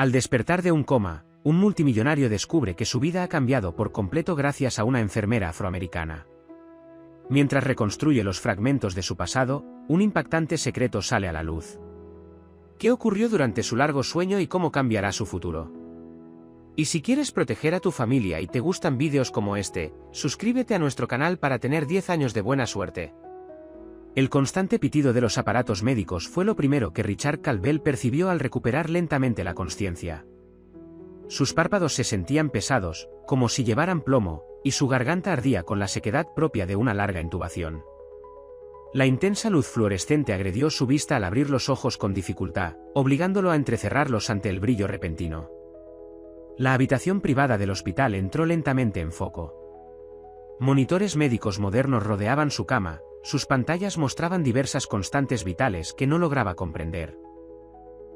Al despertar de un coma, un multimillonario descubre que su vida ha cambiado por completo gracias a una enfermera afroamericana. Mientras reconstruye los fragmentos de su pasado, un impactante secreto sale a la luz. ¿Qué ocurrió durante su largo sueño y cómo cambiará su futuro? Y si quieres proteger a tu familia y te gustan vídeos como este, suscríbete a nuestro canal para tener 10 años de buena suerte. El constante pitido de los aparatos médicos fue lo primero que Richard Calvel percibió al recuperar lentamente la consciencia. Sus párpados se sentían pesados, como si llevaran plomo, y su garganta ardía con la sequedad propia de una larga intubación. La intensa luz fluorescente agredió su vista al abrir los ojos con dificultad, obligándolo a entrecerrarlos ante el brillo repentino. La habitación privada del hospital entró lentamente en foco. Monitores médicos modernos rodeaban su cama, sus pantallas mostraban diversas constantes vitales que no lograba comprender.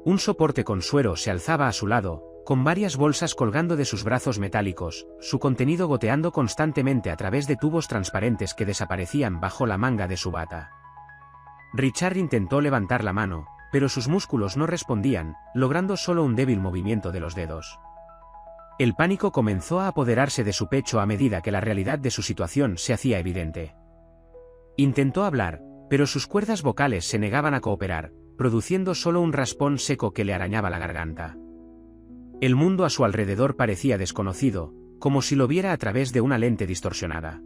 Un soporte con suero se alzaba a su lado, con varias bolsas colgando de sus brazos metálicos, su contenido goteando constantemente a través de tubos transparentes que desaparecían bajo la manga de su bata. Richard intentó levantar la mano, pero sus músculos no respondían, logrando solo un débil movimiento de los dedos. El pánico comenzó a apoderarse de su pecho a medida que la realidad de su situación se hacía evidente. Intentó hablar, pero sus cuerdas vocales se negaban a cooperar, produciendo solo un raspón seco que le arañaba la garganta. El mundo a su alrededor parecía desconocido, como si lo viera a través de una lente distorsionada.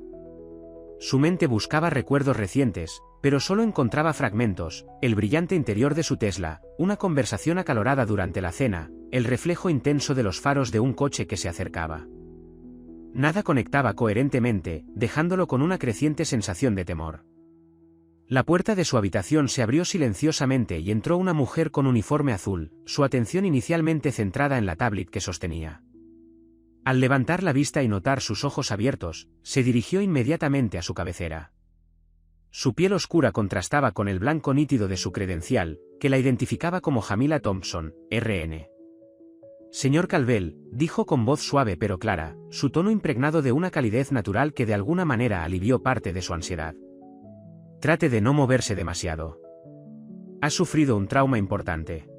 Su mente buscaba recuerdos recientes, pero solo encontraba fragmentos, el brillante interior de su Tesla, una conversación acalorada durante la cena, el reflejo intenso de los faros de un coche que se acercaba. Nada conectaba coherentemente, dejándolo con una creciente sensación de temor. La puerta de su habitación se abrió silenciosamente y entró una mujer con uniforme azul, su atención inicialmente centrada en la tablet que sostenía. Al levantar la vista y notar sus ojos abiertos, se dirigió inmediatamente a su cabecera. Su piel oscura contrastaba con el blanco nítido de su credencial, que la identificaba como Jamila Thompson, RN. Señor Calvel, dijo con voz suave pero clara, su tono impregnado de una calidez natural que de alguna manera alivió parte de su ansiedad. Trate de no moverse demasiado. Ha sufrido un trauma importante.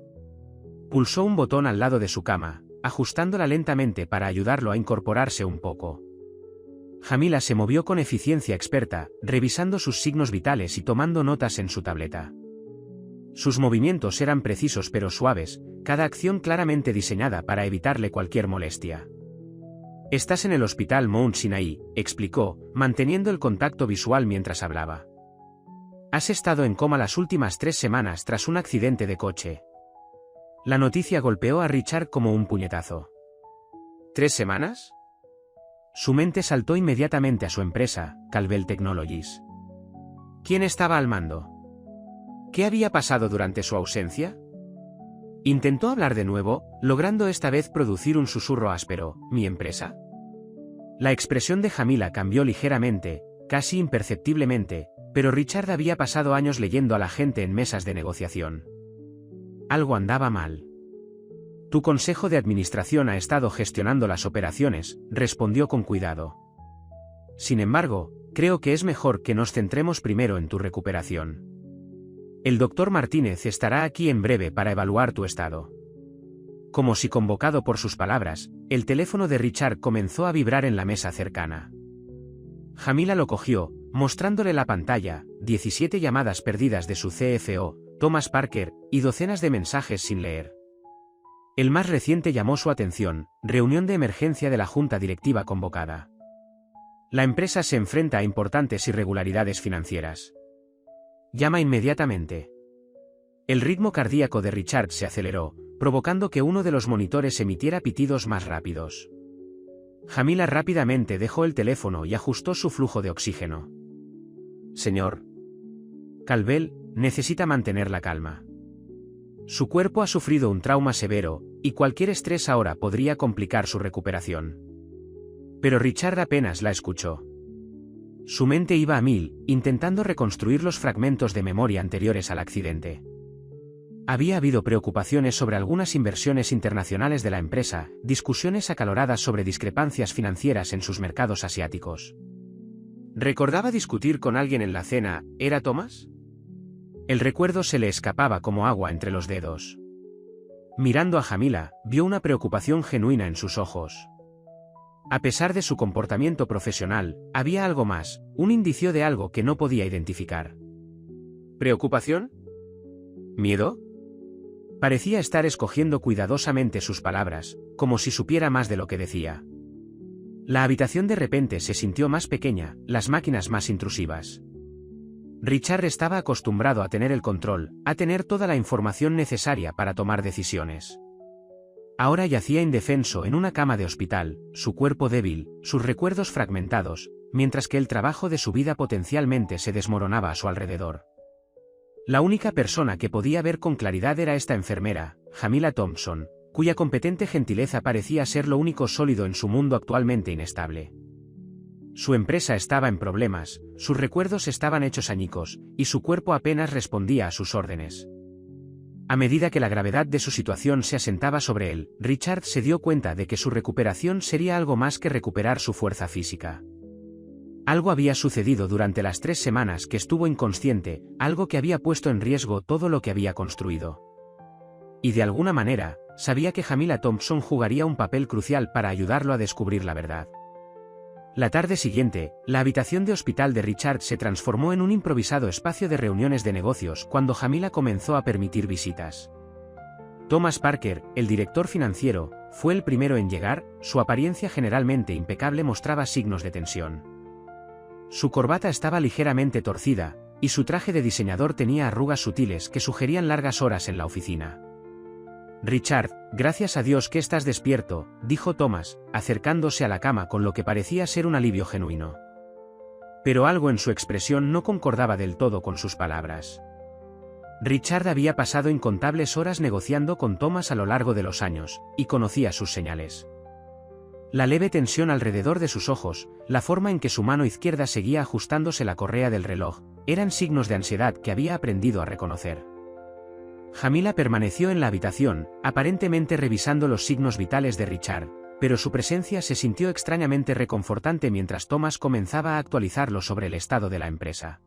Pulsó un botón al lado de su cama, ajustándola lentamente para ayudarlo a incorporarse un poco. Jamila se movió con eficiencia experta, revisando sus signos vitales y tomando notas en su tableta. Sus movimientos eran precisos pero suaves, cada acción claramente diseñada para evitarle cualquier molestia. Estás en el hospital Mount Sinai, explicó, manteniendo el contacto visual mientras hablaba. Has estado en coma las últimas 3 semanas tras un accidente de coche. La noticia golpeó a Richard como un puñetazo. ¿3 semanas? Su mente saltó inmediatamente a su empresa, Calvel Technologies. ¿Quién estaba al mando? ¿Qué había pasado durante su ausencia? Intentó hablar de nuevo, logrando esta vez producir un susurro áspero, ¿mi empresa? La expresión de Jamila cambió ligeramente, casi imperceptiblemente, pero Richard había pasado años leyendo a la gente en mesas de negociación. Algo andaba mal. Tu consejo de administración ha estado gestionando las operaciones, respondió con cuidado. Sin embargo, creo que es mejor que nos centremos primero en tu recuperación. El doctor Martínez estará aquí en breve para evaluar tu estado. Como si convocado por sus palabras, el teléfono de Richard comenzó a vibrar en la mesa cercana. Jamila lo cogió, mostrándole la pantalla, 17 llamadas perdidas de su CFO, Thomas Parker, y docenas de mensajes sin leer. El más reciente llamó su atención, reunión de emergencia de la junta directiva convocada. La empresa se enfrenta a importantes irregularidades financieras. Llama inmediatamente. El ritmo cardíaco de Richard se aceleró, provocando que uno de los monitores emitiera pitidos más rápidos. Jamila rápidamente dejó el teléfono y ajustó su flujo de oxígeno. Señor Calvel, necesita mantener la calma. Su cuerpo ha sufrido un trauma severo, y cualquier estrés ahora podría complicar su recuperación. Pero Richard apenas la escuchó. Su mente iba a mil, intentando reconstruir los fragmentos de memoria anteriores al accidente. Había habido preocupaciones sobre algunas inversiones internacionales de la empresa, discusiones acaloradas sobre discrepancias financieras en sus mercados asiáticos. ¿Recordaba discutir con alguien en la cena, era Thomas? El recuerdo se le escapaba como agua entre los dedos. Mirando a Jamila, vio una preocupación genuina en sus ojos. A pesar de su comportamiento profesional, había algo más, un indicio de algo que no podía identificar. ¿Preocupación? ¿Miedo? Parecía estar escogiendo cuidadosamente sus palabras, como si supiera más de lo que decía. La habitación de repente se sintió más pequeña, las máquinas más intrusivas. Richard estaba acostumbrado a tener el control, a tener toda la información necesaria para tomar decisiones. Ahora yacía indefenso en una cama de hospital, su cuerpo débil, sus recuerdos fragmentados, mientras que el trabajo de su vida potencialmente se desmoronaba a su alrededor. La única persona que podía ver con claridad era esta enfermera, Jamila Thompson, cuya competente gentileza parecía ser lo único sólido en su mundo actualmente inestable. Su empresa estaba en problemas, sus recuerdos estaban hechos añicos, y su cuerpo apenas respondía a sus órdenes. A medida que la gravedad de su situación se asentaba sobre él, Richard se dio cuenta de que su recuperación sería algo más que recuperar su fuerza física. Algo había sucedido durante las 3 semanas que estuvo inconsciente, algo que había puesto en riesgo todo lo que había construido. Y de alguna manera, sabía que Jamila Thompson jugaría un papel crucial para ayudarlo a descubrir la verdad. La tarde siguiente, la habitación de hospital de Richard se transformó en un improvisado espacio de reuniones de negocios cuando Jamila comenzó a permitir visitas. Thomas Parker, el director financiero, fue el primero en llegar, su apariencia generalmente impecable mostraba signos de tensión. Su corbata estaba ligeramente torcida, y su traje de diseñador tenía arrugas sutiles que sugerían largas horas en la oficina. Richard, gracias a Dios que estás despierto, dijo Thomas, acercándose a la cama con lo que parecía ser un alivio genuino. Pero algo en su expresión no concordaba del todo con sus palabras. Richard había pasado incontables horas negociando con Thomas a lo largo de los años, y conocía sus señales. La leve tensión alrededor de sus ojos, la forma en que su mano izquierda seguía ajustándose la correa del reloj, eran signos de ansiedad que había aprendido a reconocer. Jamila permaneció en la habitación, aparentemente revisando los signos vitales de Richard, pero su presencia se sintió extrañamente reconfortante mientras Thomas comenzaba a actualizarlo sobre el estado de la empresa.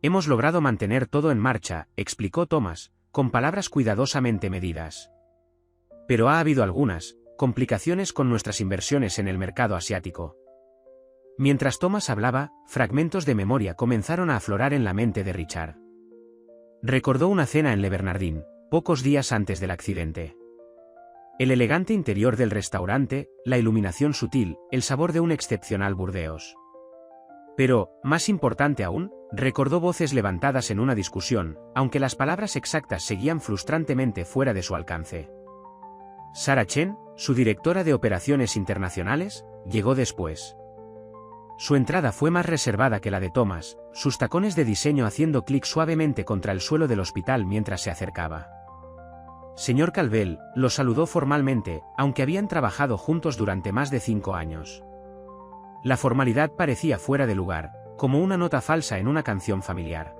Hemos logrado mantener todo en marcha, explicó Thomas, con palabras cuidadosamente medidas. Pero ha habido algunas complicaciones con nuestras inversiones en el mercado asiático. Mientras Thomas hablaba, fragmentos de memoria comenzaron a aflorar en la mente de Richard. Recordó una cena en Le Bernardin, pocos días antes del accidente. El elegante interior del restaurante, la iluminación sutil, el sabor de un excepcional Burdeos. Pero, más importante aún, recordó voces levantadas en una discusión, aunque las palabras exactas seguían frustrantemente fuera de su alcance. Sarah Chen, su directora de operaciones internacionales, llegó después. Su entrada fue más reservada que la de Thomas, sus tacones de diseño haciendo clic suavemente contra el suelo del hospital mientras se acercaba. Señor Calvel, lo saludó formalmente, aunque habían trabajado juntos durante más de 5 años. La formalidad parecía fuera de lugar, como una nota falsa en una canción familiar.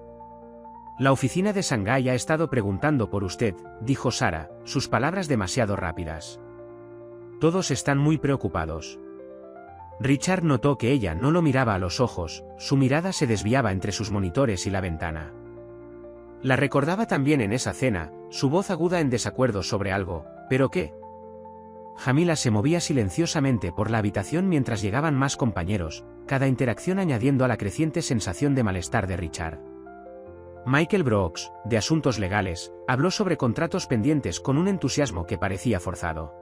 La oficina de Shanghái ha estado preguntando por usted, dijo Sarah, sus palabras demasiado rápidas. Todos están muy preocupados. Richard notó que ella no lo miraba a los ojos, su mirada se desviaba entre sus monitores y la ventana. La recordaba también en esa cena, su voz aguda en desacuerdo sobre algo, ¿pero qué? Jamila se movía silenciosamente por la habitación mientras llegaban más compañeros, cada interacción añadiendo a la creciente sensación de malestar de Richard. Michael Brooks, de Asuntos Legales, habló sobre contratos pendientes con un entusiasmo que parecía forzado.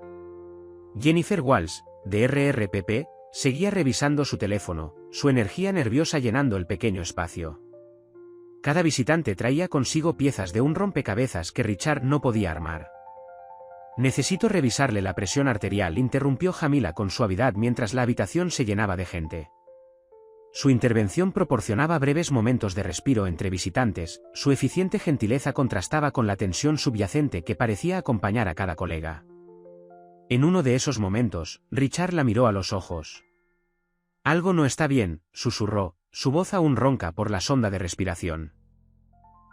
Jennifer Walsh, de RRPP, seguía revisando su teléfono, su energía nerviosa llenando el pequeño espacio. Cada visitante traía consigo piezas de un rompecabezas que Richard no podía armar. Necesito revisarle la presión arterial, interrumpió Jamila con suavidad mientras la habitación se llenaba de gente. Su intervención proporcionaba breves momentos de respiro entre visitantes, su eficiente gentileza contrastaba con la tensión subyacente que parecía acompañar a cada colega. En uno de esos momentos, Richard la miró a los ojos. Algo no está bien, susurró, su voz aún ronca por la sonda de respiración.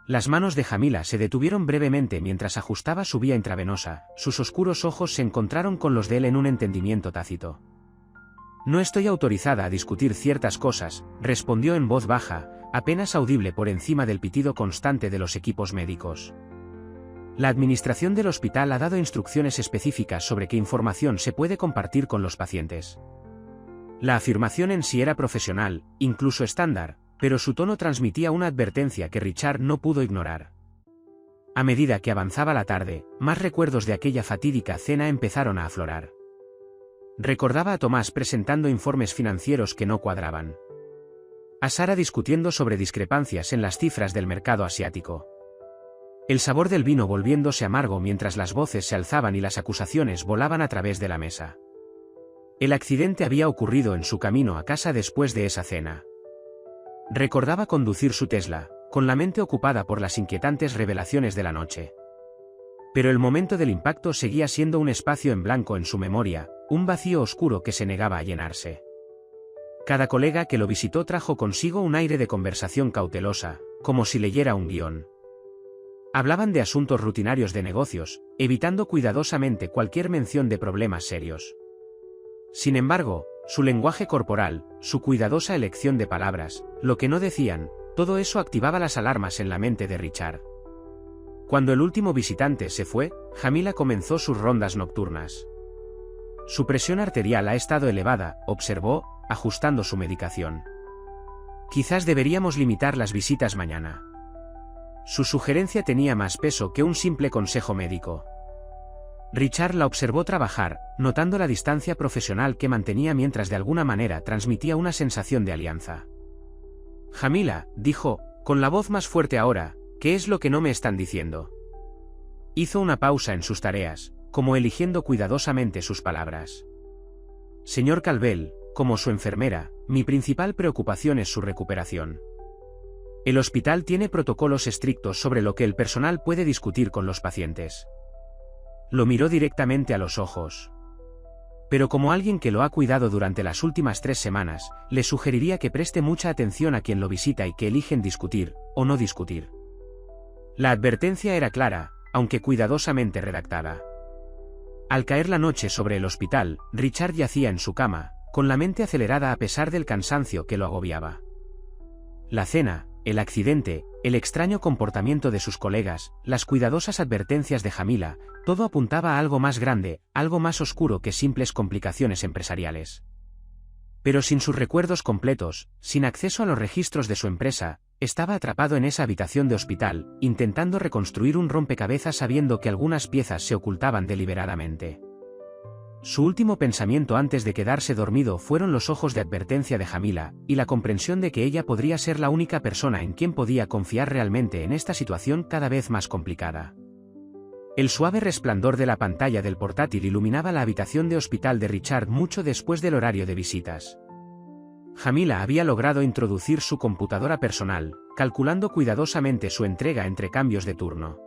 Las manos de Jamila se detuvieron brevemente mientras ajustaba su vía intravenosa, sus oscuros ojos se encontraron con los de él en un entendimiento tácito. No estoy autorizada a discutir ciertas cosas, respondió en voz baja, apenas audible por encima del pitido constante de los equipos médicos. La administración del hospital ha dado instrucciones específicas sobre qué información se puede compartir con los pacientes. La afirmación en sí era profesional, incluso estándar, pero su tono transmitía una advertencia que Richard no pudo ignorar. A medida que avanzaba la tarde, más recuerdos de aquella fatídica cena empezaron a aflorar. Recordaba a Tomás presentando informes financieros que no cuadraban. A Sara discutiendo sobre discrepancias en las cifras del mercado asiático. El sabor del vino volviéndose amargo mientras las voces se alzaban y las acusaciones volaban a través de la mesa. El accidente había ocurrido en su camino a casa después de esa cena. Recordaba conducir su Tesla, con la mente ocupada por las inquietantes revelaciones de la noche. Pero el momento del impacto seguía siendo un espacio en blanco en su memoria, un vacío oscuro que se negaba a llenarse. Cada colega que lo visitó trajo consigo un aire de conversación cautelosa, como si leyera un guión. Hablaban de asuntos rutinarios de negocios, evitando cuidadosamente cualquier mención de problemas serios. Sin embargo, su lenguaje corporal, su cuidadosa elección de palabras, lo que no decían, todo eso activaba las alarmas en la mente de Richard. Cuando el último visitante se fue, Jamila comenzó sus rondas nocturnas. Su presión arterial ha estado elevada, observó, ajustando su medicación. Quizás deberíamos limitar las visitas mañana. Su sugerencia tenía más peso que un simple consejo médico. Richard la observó trabajar, notando la distancia profesional que mantenía mientras de alguna manera transmitía una sensación de alianza. Jamila, dijo, con la voz más fuerte ahora, ¿qué es lo que no me están diciendo? Hizo una pausa en sus tareas, como eligiendo cuidadosamente sus palabras. Señor Calvel, como su enfermera, mi principal preocupación es su recuperación. El hospital tiene protocolos estrictos sobre lo que el personal puede discutir con los pacientes. Lo miró directamente a los ojos. Pero como alguien que lo ha cuidado durante las últimas 3 semanas, le sugeriría que preste mucha atención a quien lo visita y que eligen discutir, o no discutir. La advertencia era clara, aunque cuidadosamente redactada. Al caer la noche sobre el hospital, Richard yacía en su cama, con la mente acelerada a pesar del cansancio que lo agobiaba. La cena, el accidente, el extraño comportamiento de sus colegas, las cuidadosas advertencias de Jamila, todo apuntaba a algo más grande, algo más oscuro que simples complicaciones empresariales. Pero sin sus recuerdos completos, sin acceso a los registros de su empresa, estaba atrapado en esa habitación de hospital, intentando reconstruir un rompecabezas sabiendo que algunas piezas se ocultaban deliberadamente. Su último pensamiento antes de quedarse dormido fueron los ojos de advertencia de Jamila, y la comprensión de que ella podría ser la única persona en quien podía confiar realmente en esta situación cada vez más complicada. El suave resplandor de la pantalla del portátil iluminaba la habitación de hospital de Richard mucho después del horario de visitas. Jamila había logrado introducir su computadora personal, calculando cuidadosamente su entrega entre cambios de turno.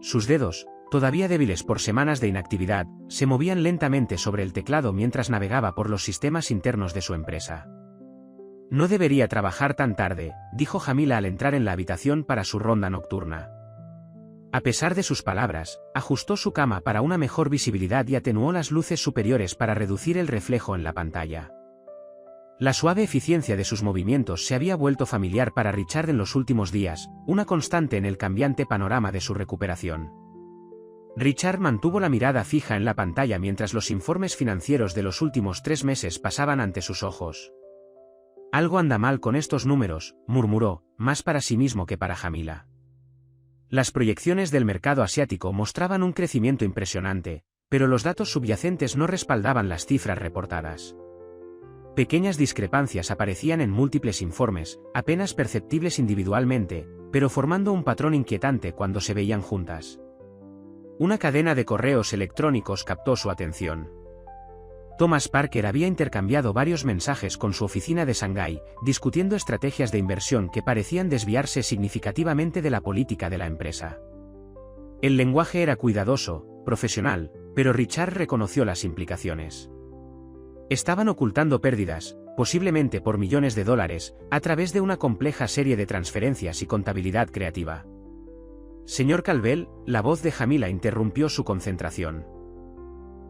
Sus dedos, todavía débiles por semanas de inactividad, se movían lentamente sobre el teclado mientras navegaba por los sistemas internos de su empresa. No debería trabajar tan tarde, dijo Jamila al entrar en la habitación para su ronda nocturna. A pesar de sus palabras, ajustó su cama para una mejor visibilidad y atenuó las luces superiores para reducir el reflejo en la pantalla. La suave eficiencia de sus movimientos se había vuelto familiar para Richard en los últimos días, una constante en el cambiante panorama de su recuperación. Richard mantuvo la mirada fija en la pantalla mientras los informes financieros de los últimos 3 meses pasaban ante sus ojos. Algo anda mal con estos números, murmuró, más para sí mismo que para Jamila. Las proyecciones del mercado asiático mostraban un crecimiento impresionante, pero los datos subyacentes no respaldaban las cifras reportadas. Pequeñas discrepancias aparecían en múltiples informes, apenas perceptibles individualmente, pero formando un patrón inquietante cuando se veían juntas. Una cadena de correos electrónicos captó su atención. Thomas Parker había intercambiado varios mensajes con su oficina de Shanghái, discutiendo estrategias de inversión que parecían desviarse significativamente de la política de la empresa. El lenguaje era cuidadoso, profesional, pero Richard reconoció las implicaciones. Estaban ocultando pérdidas, posiblemente por millones de dólares, a través de una compleja serie de transferencias y contabilidad creativa. Señor Calvel, la voz de Jamila interrumpió su concentración.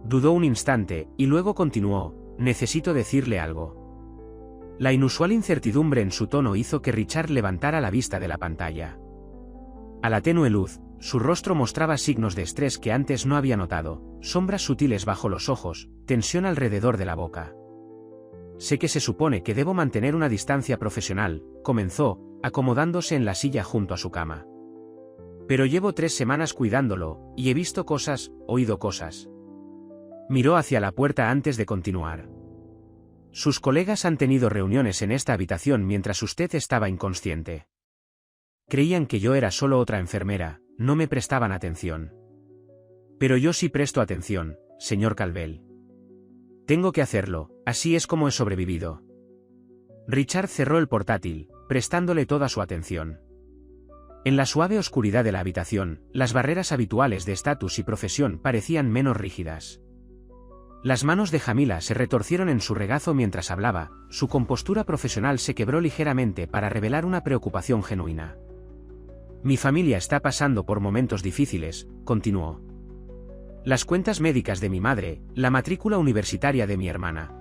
Dudó un instante, y luego continuó, necesito decirle algo. La inusual incertidumbre en su tono hizo que Richard levantara la vista de la pantalla. A la tenue luz, Su rostro mostraba signos de estrés que antes no había notado, sombras sutiles bajo los ojos, tensión alrededor de la boca. Sé que se supone que debo mantener una distancia profesional, comenzó, acomodándose en la silla junto a su cama. Pero llevo 3 semanas cuidándolo, y he visto cosas, oído cosas. Miró hacia la puerta antes de continuar. Sus colegas han tenido reuniones en esta habitación mientras usted estaba inconsciente. Creían que yo era solo otra enfermera, no me prestaban atención. Pero yo sí presto atención, señor Calvel. Tengo que hacerlo, así es como he sobrevivido. Richard cerró el portátil, prestándole toda su atención. En la suave oscuridad de la habitación, las barreras habituales de estatus y profesión parecían menos rígidas. Las manos de Jamila se retorcieron en su regazo mientras hablaba, su compostura profesional se quebró ligeramente para revelar una preocupación genuina. Mi familia está pasando por momentos difíciles, continuó. Las cuentas médicas de mi madre, la matrícula universitaria de mi hermana.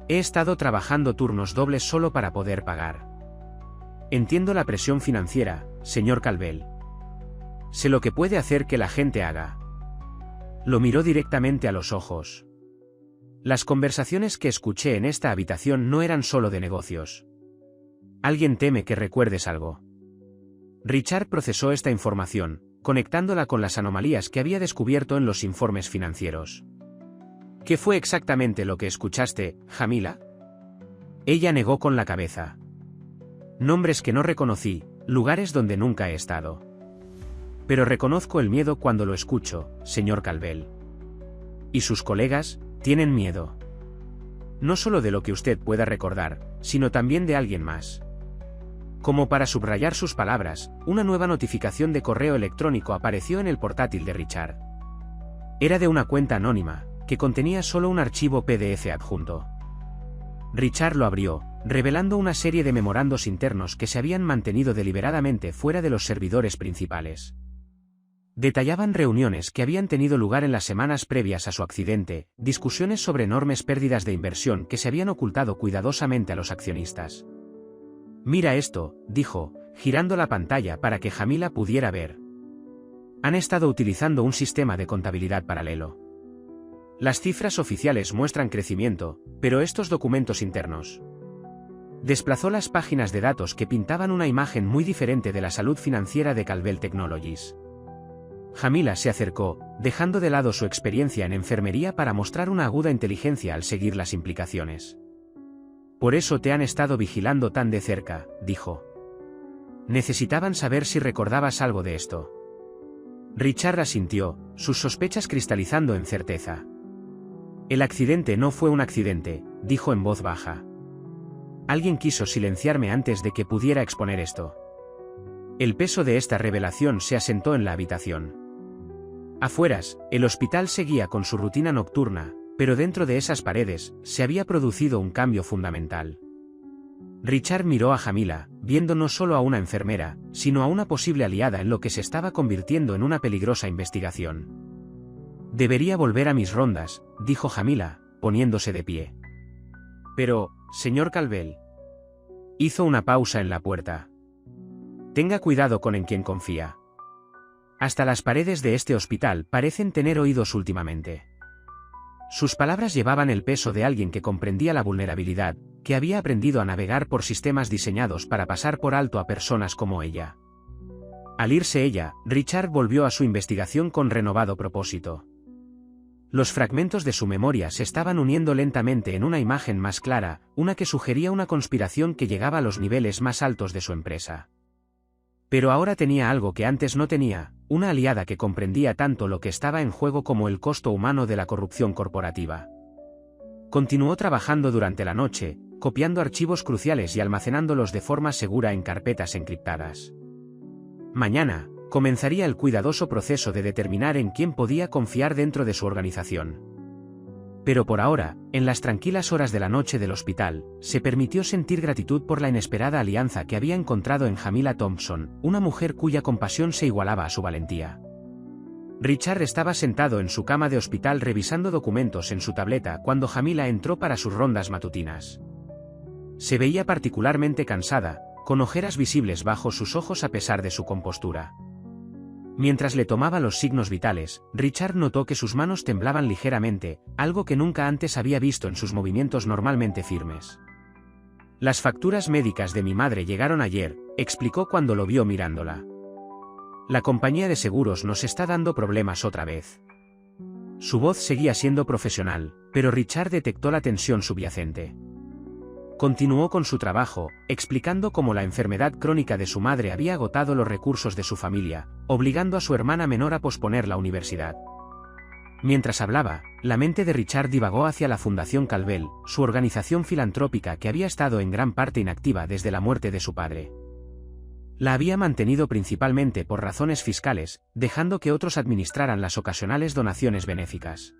He estado trabajando turnos dobles solo para poder pagar. Entiendo la presión financiera, señor Calvel. Sé lo que puede hacer que la gente haga. Lo miró directamente a los ojos. Las conversaciones que escuché en esta habitación no eran solo de negocios. Alguien teme que recuerdes algo. Richard procesó esta información, conectándola con las anomalías que había descubierto en los informes financieros. ¿Qué fue exactamente lo que escuchaste, Jamila? Ella negó con la cabeza. Nombres que no reconocí, lugares donde nunca he estado. Pero reconozco el miedo cuando lo escucho, señor Calvel. Y sus colegas tienen miedo. No solo de lo que usted pueda recordar, sino también de alguien más. Como para subrayar sus palabras, una nueva notificación de correo electrónico apareció en el portátil de Richard. Era de una cuenta anónima, que contenía solo un archivo PDF adjunto. Richard lo abrió, revelando una serie de memorandos internos que se habían mantenido deliberadamente fuera de los servidores principales. Detallaban reuniones que habían tenido lugar en las semanas previas a su accidente, discusiones sobre enormes pérdidas de inversión que se habían ocultado cuidadosamente a los accionistas. Mira esto, dijo, girando la pantalla para que Jamila pudiera ver. Han estado utilizando un sistema de contabilidad paralelo. Las cifras oficiales muestran crecimiento, pero estos documentos internos. Desplazó las páginas de datos que pintaban una imagen muy diferente de la salud financiera de Calvel Technologies. Jamila se acercó, dejando de lado su experiencia en enfermería para mostrar una aguda inteligencia al seguir las implicaciones. Por eso te han estado vigilando tan de cerca, dijo. Necesitaban saber si recordabas algo de esto. Richard asintió, sus sospechas cristalizando en certeza. El accidente no fue un accidente, dijo en voz baja. Alguien quiso silenciarme antes de que pudiera exponer esto. El peso de esta revelación se asentó en la habitación. Afueras, el hospital seguía con su rutina nocturna, pero dentro de esas paredes, se había producido un cambio fundamental. Richard miró a Jamila, viendo no solo a una enfermera, sino a una posible aliada en lo que se estaba convirtiendo en una peligrosa investigación. Debería volver a mis rondas, dijo Jamila, poniéndose de pie. Pero, señor Calvel. Hizo una pausa en la puerta. Tenga cuidado con en quien confía. Hasta las paredes de este hospital parecen tener oídos últimamente. Sus palabras llevaban el peso de alguien que comprendía la vulnerabilidad, que había aprendido a navegar por sistemas diseñados para pasar por alto a personas como ella. Al irse ella, Richard volvió a su investigación con renovado propósito. Los fragmentos de su memoria se estaban uniendo lentamente en una imagen más clara, una que sugería una conspiración que llegaba a los niveles más altos de su empresa. Pero ahora tenía algo que antes no tenía, una aliada que comprendía tanto lo que estaba en juego como el costo humano de la corrupción corporativa. Continuó trabajando durante la noche, copiando archivos cruciales y almacenándolos de forma segura en carpetas encriptadas. Mañana, comenzaría el cuidadoso proceso de determinar en quién podía confiar dentro de su organización. Pero por ahora, en las tranquilas horas de la noche del hospital, se permitió sentir gratitud por la inesperada alianza que había encontrado en Jamila Thompson, una mujer cuya compasión se igualaba a su valentía. Richard estaba sentado en su cama de hospital revisando documentos en su tableta cuando Jamila entró para sus rondas matutinas. Se veía particularmente cansada, con ojeras visibles bajo sus ojos a pesar de su compostura. Mientras le tomaba los signos vitales, Richard notó que sus manos temblaban ligeramente, algo que nunca antes había visto en sus movimientos normalmente firmes. Las facturas médicas de mi madre llegaron ayer, explicó cuando lo vio mirándola. La compañía de seguros nos está dando problemas otra vez. Su voz seguía siendo profesional, pero Richard detectó la tensión subyacente. Continuó con su trabajo, explicando cómo la enfermedad crónica de su madre había agotado los recursos de su familia, obligando a su hermana menor a posponer la universidad. Mientras hablaba, la mente de Richard divagó hacia la Fundación Calvel, su organización filantrópica que había estado en gran parte inactiva desde la muerte de su padre. La había mantenido principalmente por razones fiscales, dejando que otros administraran las ocasionales donaciones benéficas.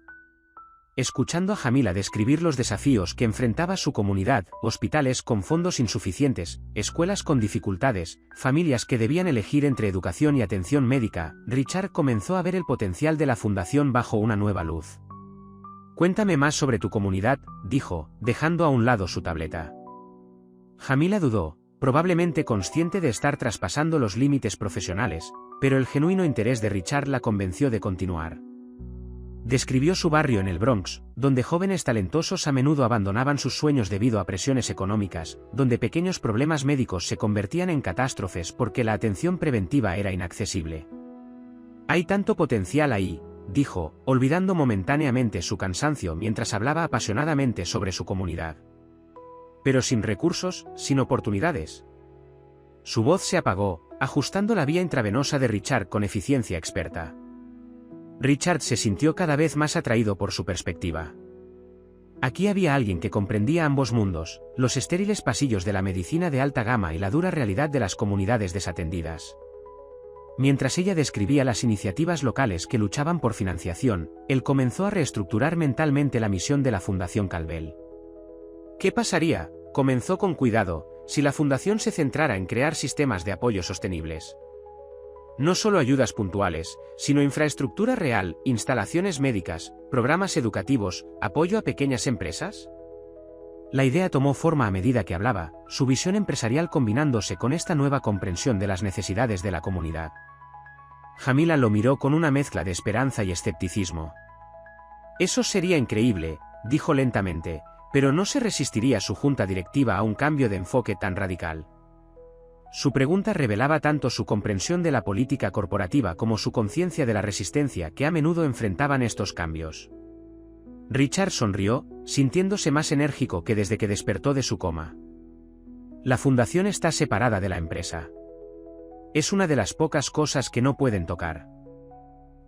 Escuchando a Jamila describir los desafíos que enfrentaba su comunidad, hospitales con fondos insuficientes, escuelas con dificultades, familias que debían elegir entre educación y atención médica, Richard comenzó a ver el potencial de la fundación bajo una nueva luz. «Cuéntame más sobre tu comunidad», dijo, dejando a un lado su tableta. Jamila dudó, probablemente consciente de estar traspasando los límites profesionales, pero el genuino interés de Richard la convenció de continuar. Describió su barrio en el Bronx, donde jóvenes talentosos a menudo abandonaban sus sueños debido a presiones económicas, donde pequeños problemas médicos se convertían en catástrofes porque la atención preventiva era inaccesible. «Hay tanto potencial ahí», dijo, olvidando momentáneamente su cansancio mientras hablaba apasionadamente sobre su comunidad. «Pero sin recursos, sin oportunidades». Su voz se apagó, ajustando la vía intravenosa de Richard con eficiencia experta. Richard se sintió cada vez más atraído por su perspectiva. Aquí había alguien que comprendía ambos mundos, los estériles pasillos de la medicina de alta gama y la dura realidad de las comunidades desatendidas. Mientras ella describía las iniciativas locales que luchaban por financiación, él comenzó a reestructurar mentalmente la misión de la Fundación Calvel. ¿Qué pasaría? Comenzó con cuidado, si la fundación se centrara en crear sistemas de apoyo sostenibles. No solo ayudas puntuales, sino infraestructura real, instalaciones médicas, programas educativos, apoyo a pequeñas empresas. La idea tomó forma a medida que hablaba, su visión empresarial combinándose con esta nueva comprensión de las necesidades de la comunidad. Jamila lo miró con una mezcla de esperanza y escepticismo. Eso sería increíble, dijo lentamente, pero no se resistiría su junta directiva a un cambio de enfoque tan radical. Su pregunta revelaba tanto su comprensión de la política corporativa como su conciencia de la resistencia que a menudo enfrentaban estos cambios. Richard sonrió, sintiéndose más enérgico que desde que despertó de su coma. La fundación está separada de la empresa. Es una de las pocas cosas que no pueden tocar.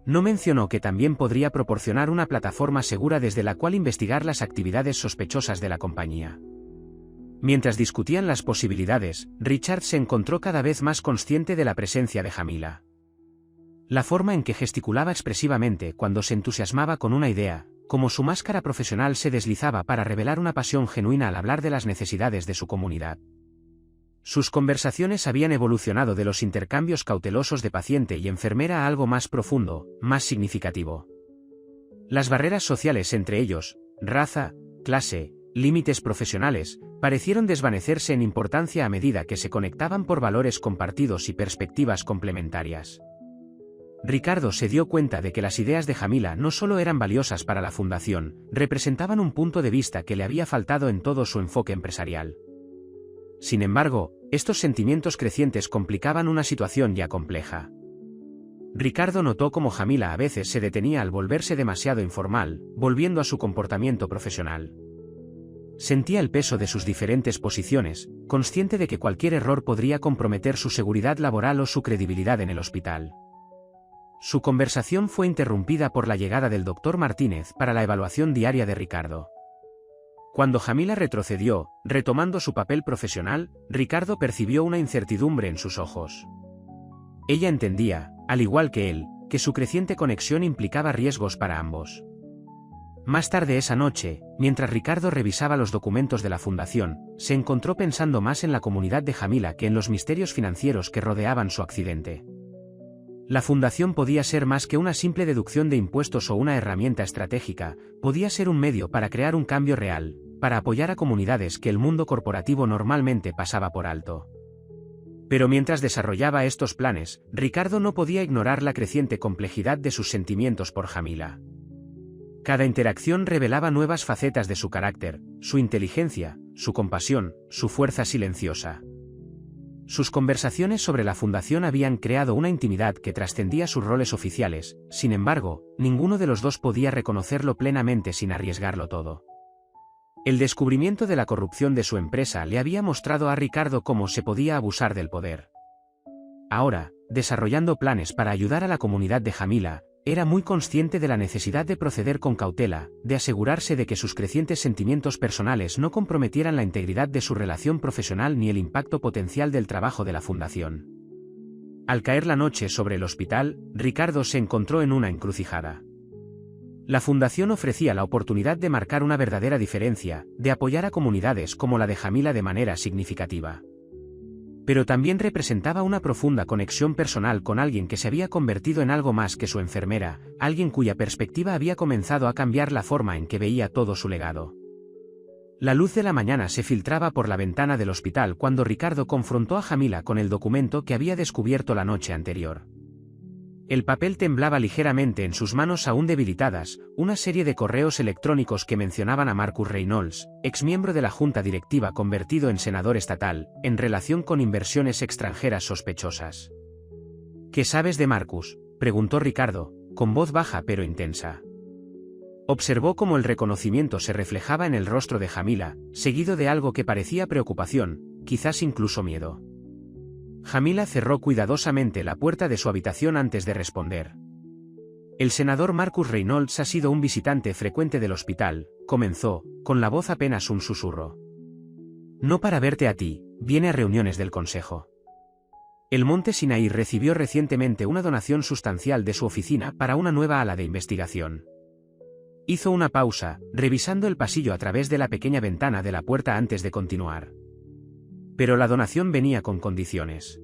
No mencionó que también podría proporcionar una plataforma segura desde la cual investigar las actividades sospechosas de la compañía. Mientras discutían las posibilidades, Richard se encontró cada vez más consciente de la presencia de Jamila. La forma en que gesticulaba expresivamente cuando se entusiasmaba con una idea, como su máscara profesional se deslizaba para revelar una pasión genuina al hablar de las necesidades de su comunidad. Sus conversaciones habían evolucionado de los intercambios cautelosos de paciente y enfermera a algo más profundo, más significativo. Las barreras sociales entre ellos, raza, clase, límites profesionales, parecieron desvanecerse en importancia a medida que se conectaban por valores compartidos y perspectivas complementarias. Ricardo se dio cuenta de que las ideas de Jamila no solo eran valiosas para la fundación, representaban un punto de vista que le había faltado en todo su enfoque empresarial. Sin embargo, estos sentimientos crecientes complicaban una situación ya compleja. Ricardo notó cómo Jamila a veces se detenía al volverse demasiado informal, volviendo a su comportamiento profesional. Sentía el peso de sus diferentes posiciones, consciente de que cualquier error podría comprometer su seguridad laboral o su credibilidad en el hospital. Su conversación fue interrumpida por la llegada del Dr. Martínez para la evaluación diaria de Ricardo. Cuando Jamila retrocedió, retomando su papel profesional, Ricardo percibió una incertidumbre en sus ojos. Ella entendía, al igual que él, que su creciente conexión implicaba riesgos para ambos. Más tarde esa noche, mientras Ricardo revisaba los documentos de la fundación, se encontró pensando más en la comunidad de Jamila que en los misterios financieros que rodeaban su accidente. La fundación podía ser más que una simple deducción de impuestos o una herramienta estratégica, podía ser un medio para crear un cambio real, para apoyar a comunidades que el mundo corporativo normalmente pasaba por alto. Pero mientras desarrollaba estos planes, Ricardo no podía ignorar la creciente complejidad de sus sentimientos por Jamila. Cada interacción revelaba nuevas facetas de su carácter, su inteligencia, su compasión, su fuerza silenciosa. Sus conversaciones sobre la fundación habían creado una intimidad que trascendía sus roles oficiales, sin embargo, ninguno de los dos podía reconocerlo plenamente sin arriesgarlo todo. El descubrimiento de la corrupción de su empresa le había mostrado a Ricardo cómo se podía abusar del poder. Ahora, desarrollando planes para ayudar a la comunidad de Jamila, era muy consciente de la necesidad de proceder con cautela, de asegurarse de que sus crecientes sentimientos personales no comprometieran la integridad de su relación profesional ni el impacto potencial del trabajo de la fundación. Al caer la noche sobre el hospital, Ricardo se encontró en una encrucijada. La fundación ofrecía la oportunidad de marcar una verdadera diferencia, de apoyar a comunidades como la de Jamila de manera significativa. Pero también representaba una profunda conexión personal con alguien que se había convertido en algo más que su enfermera, alguien cuya perspectiva había comenzado a cambiar la forma en que veía todo su legado. La luz de la mañana se filtraba por la ventana del hospital cuando Ricardo confrontó a Jamila con el documento que había descubierto la noche anterior. El papel temblaba ligeramente en sus manos aún debilitadas, una serie de correos electrónicos que mencionaban a Marcus Reynolds, exmiembro de la junta directiva convertido en senador estatal, en relación con inversiones extranjeras sospechosas. ¿Qué sabes de Marcus?, preguntó Ricardo, con voz baja pero intensa. Observó cómo el reconocimiento se reflejaba en el rostro de Jamila, seguido de algo que parecía preocupación, quizás incluso miedo. Jamila cerró cuidadosamente la puerta de su habitación antes de responder. El senador Marcus Reynolds ha sido un visitante frecuente del hospital, comenzó, con la voz apenas un susurro. No para verte a ti, viene a reuniones del consejo. El Monte Sinaí recibió recientemente una donación sustancial de su oficina para una nueva ala de investigación. Hizo una pausa, revisando el pasillo a través de la pequeña ventana de la puerta antes de continuar. Pero la donación venía con condiciones.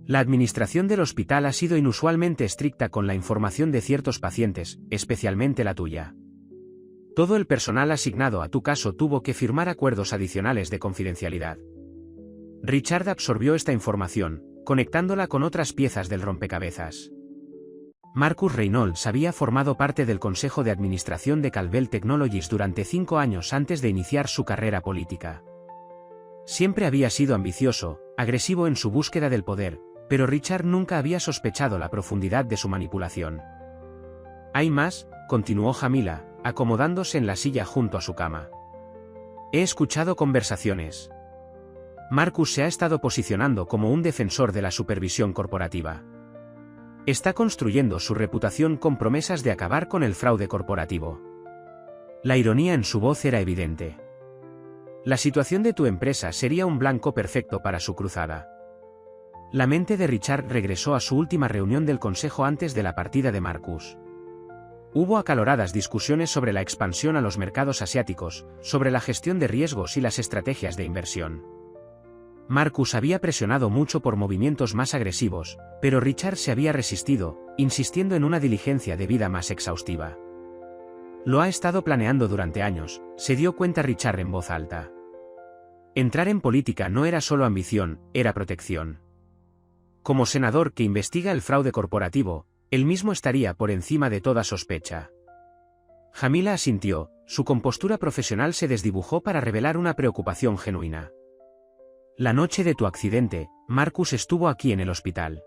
La administración del hospital ha sido inusualmente estricta con la información de ciertos pacientes, especialmente la tuya. Todo el personal asignado a tu caso tuvo que firmar acuerdos adicionales de confidencialidad. Richard absorbió esta información, conectándola con otras piezas del rompecabezas. Marcus Reynolds había formado parte del consejo de administración de Calvel Technologies durante 5 años antes de iniciar su carrera política. Siempre había sido ambicioso, agresivo en su búsqueda del poder, pero Richard nunca había sospechado la profundidad de su manipulación. Hay más, continuó Jamila, acomodándose en la silla junto a su cama. He escuchado conversaciones. Marcus se ha estado posicionando como un defensor de la supervisión corporativa. Está construyendo su reputación con promesas de acabar con el fraude corporativo. La ironía en su voz era evidente. La situación de tu empresa sería un blanco perfecto para su cruzada. La mente de Richard regresó a su última reunión del consejo antes de la partida de Marcus. Hubo acaloradas discusiones sobre la expansión a los mercados asiáticos, sobre la gestión de riesgos y las estrategias de inversión. Marcus había presionado mucho por movimientos más agresivos, pero Richard se había resistido, insistiendo en una diligencia de vida más exhaustiva. Lo ha estado planeando durante años, se dio cuenta Richard en voz alta. Entrar en política no era solo ambición, era protección. Como senador que investiga el fraude corporativo, él mismo estaría por encima de toda sospecha. Jamila asintió, su compostura profesional se desdibujó para revelar una preocupación genuina. La noche de tu accidente, Marcus estuvo aquí en el hospital.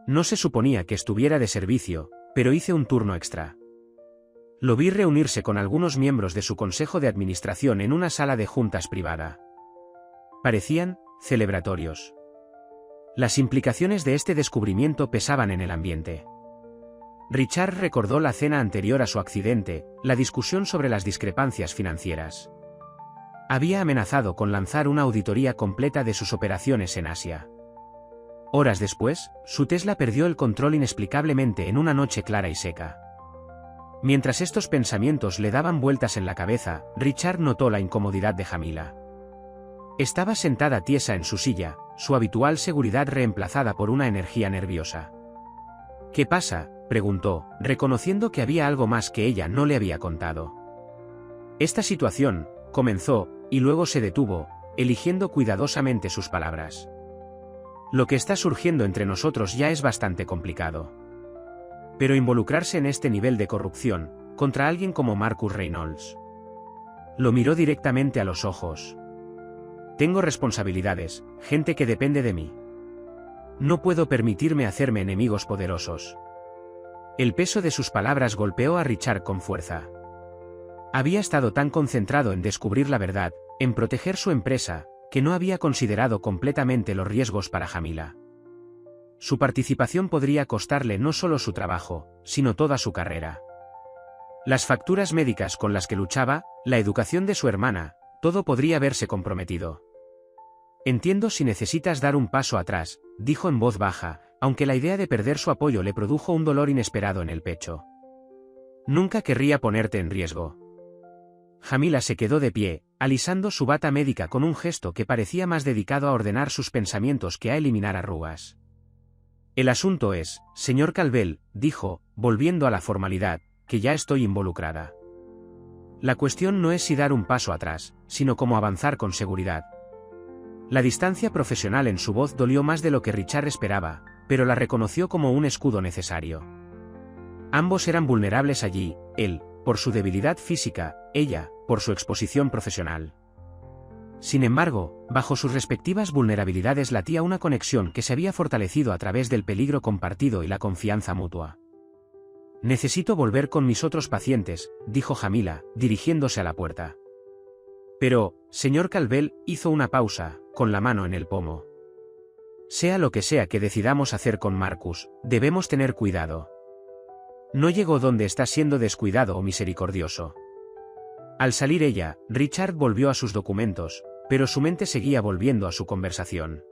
No se suponía que estuviera de servicio, pero hice un turno extra. Lo vi reunirse con algunos miembros de su consejo de administración en una sala de juntas privada. Parecían celebratorios. Las implicaciones de este descubrimiento pesaban en el ambiente. Richard recordó la cena anterior a su accidente, la discusión sobre las discrepancias financieras. Había amenazado con lanzar una auditoría completa de sus operaciones en Asia. Horas después, su Tesla perdió el control inexplicablemente en una noche clara y seca. Mientras estos pensamientos le daban vueltas en la cabeza, Richard notó la incomodidad de Jamila. Estaba sentada tiesa en su silla, su habitual seguridad reemplazada por una energía nerviosa. ¿Qué pasa?, preguntó, reconociendo que había algo más que ella no le había contado. Esta situación, comenzó, y luego se detuvo, eligiendo cuidadosamente sus palabras. Lo que está surgiendo entre nosotros ya es bastante complicado. Pero involucrarse en este nivel de corrupción, contra alguien como Marcus Reynolds. Lo miró directamente a los ojos. Tengo responsabilidades, gente que depende de mí. No puedo permitirme hacerme enemigos poderosos. El peso de sus palabras golpeó a Richard con fuerza. Había estado tan concentrado en descubrir la verdad, en proteger su empresa, que no había considerado completamente los riesgos para Jamila. Su participación podría costarle no solo su trabajo, sino toda su carrera. Las facturas médicas con las que luchaba, la educación de su hermana, todo podría verse comprometido. Entiendo si necesitas dar un paso atrás, dijo en voz baja, aunque la idea de perder su apoyo le produjo un dolor inesperado en el pecho. Nunca querría ponerte en riesgo. Jamila se quedó de pie, alisando su bata médica con un gesto que parecía más dedicado a ordenar sus pensamientos que a eliminar arrugas. El asunto es, señor Calvel, dijo, volviendo a la formalidad, que ya estoy involucrada. La cuestión no es si dar un paso atrás, sino cómo avanzar con seguridad. La distancia profesional en su voz dolió más de lo que Richard esperaba, pero la reconoció como un escudo necesario. Ambos eran vulnerables allí, él, por su debilidad física, ella, por su exposición profesional. Sin embargo, bajo sus respectivas vulnerabilidades latía una conexión que se había fortalecido a través del peligro compartido y la confianza mutua. Necesito volver con mis otros pacientes, dijo Jamila, dirigiéndose a la puerta. Pero, señor Calvel, hizo una pausa, con la mano en el pomo. Sea lo que sea que decidamos hacer con Marcus, debemos tener cuidado. No llegó donde está siendo descuidado o misericordioso. Al salir ella, Richard volvió a sus documentos, pero su mente seguía volviendo a su conversación.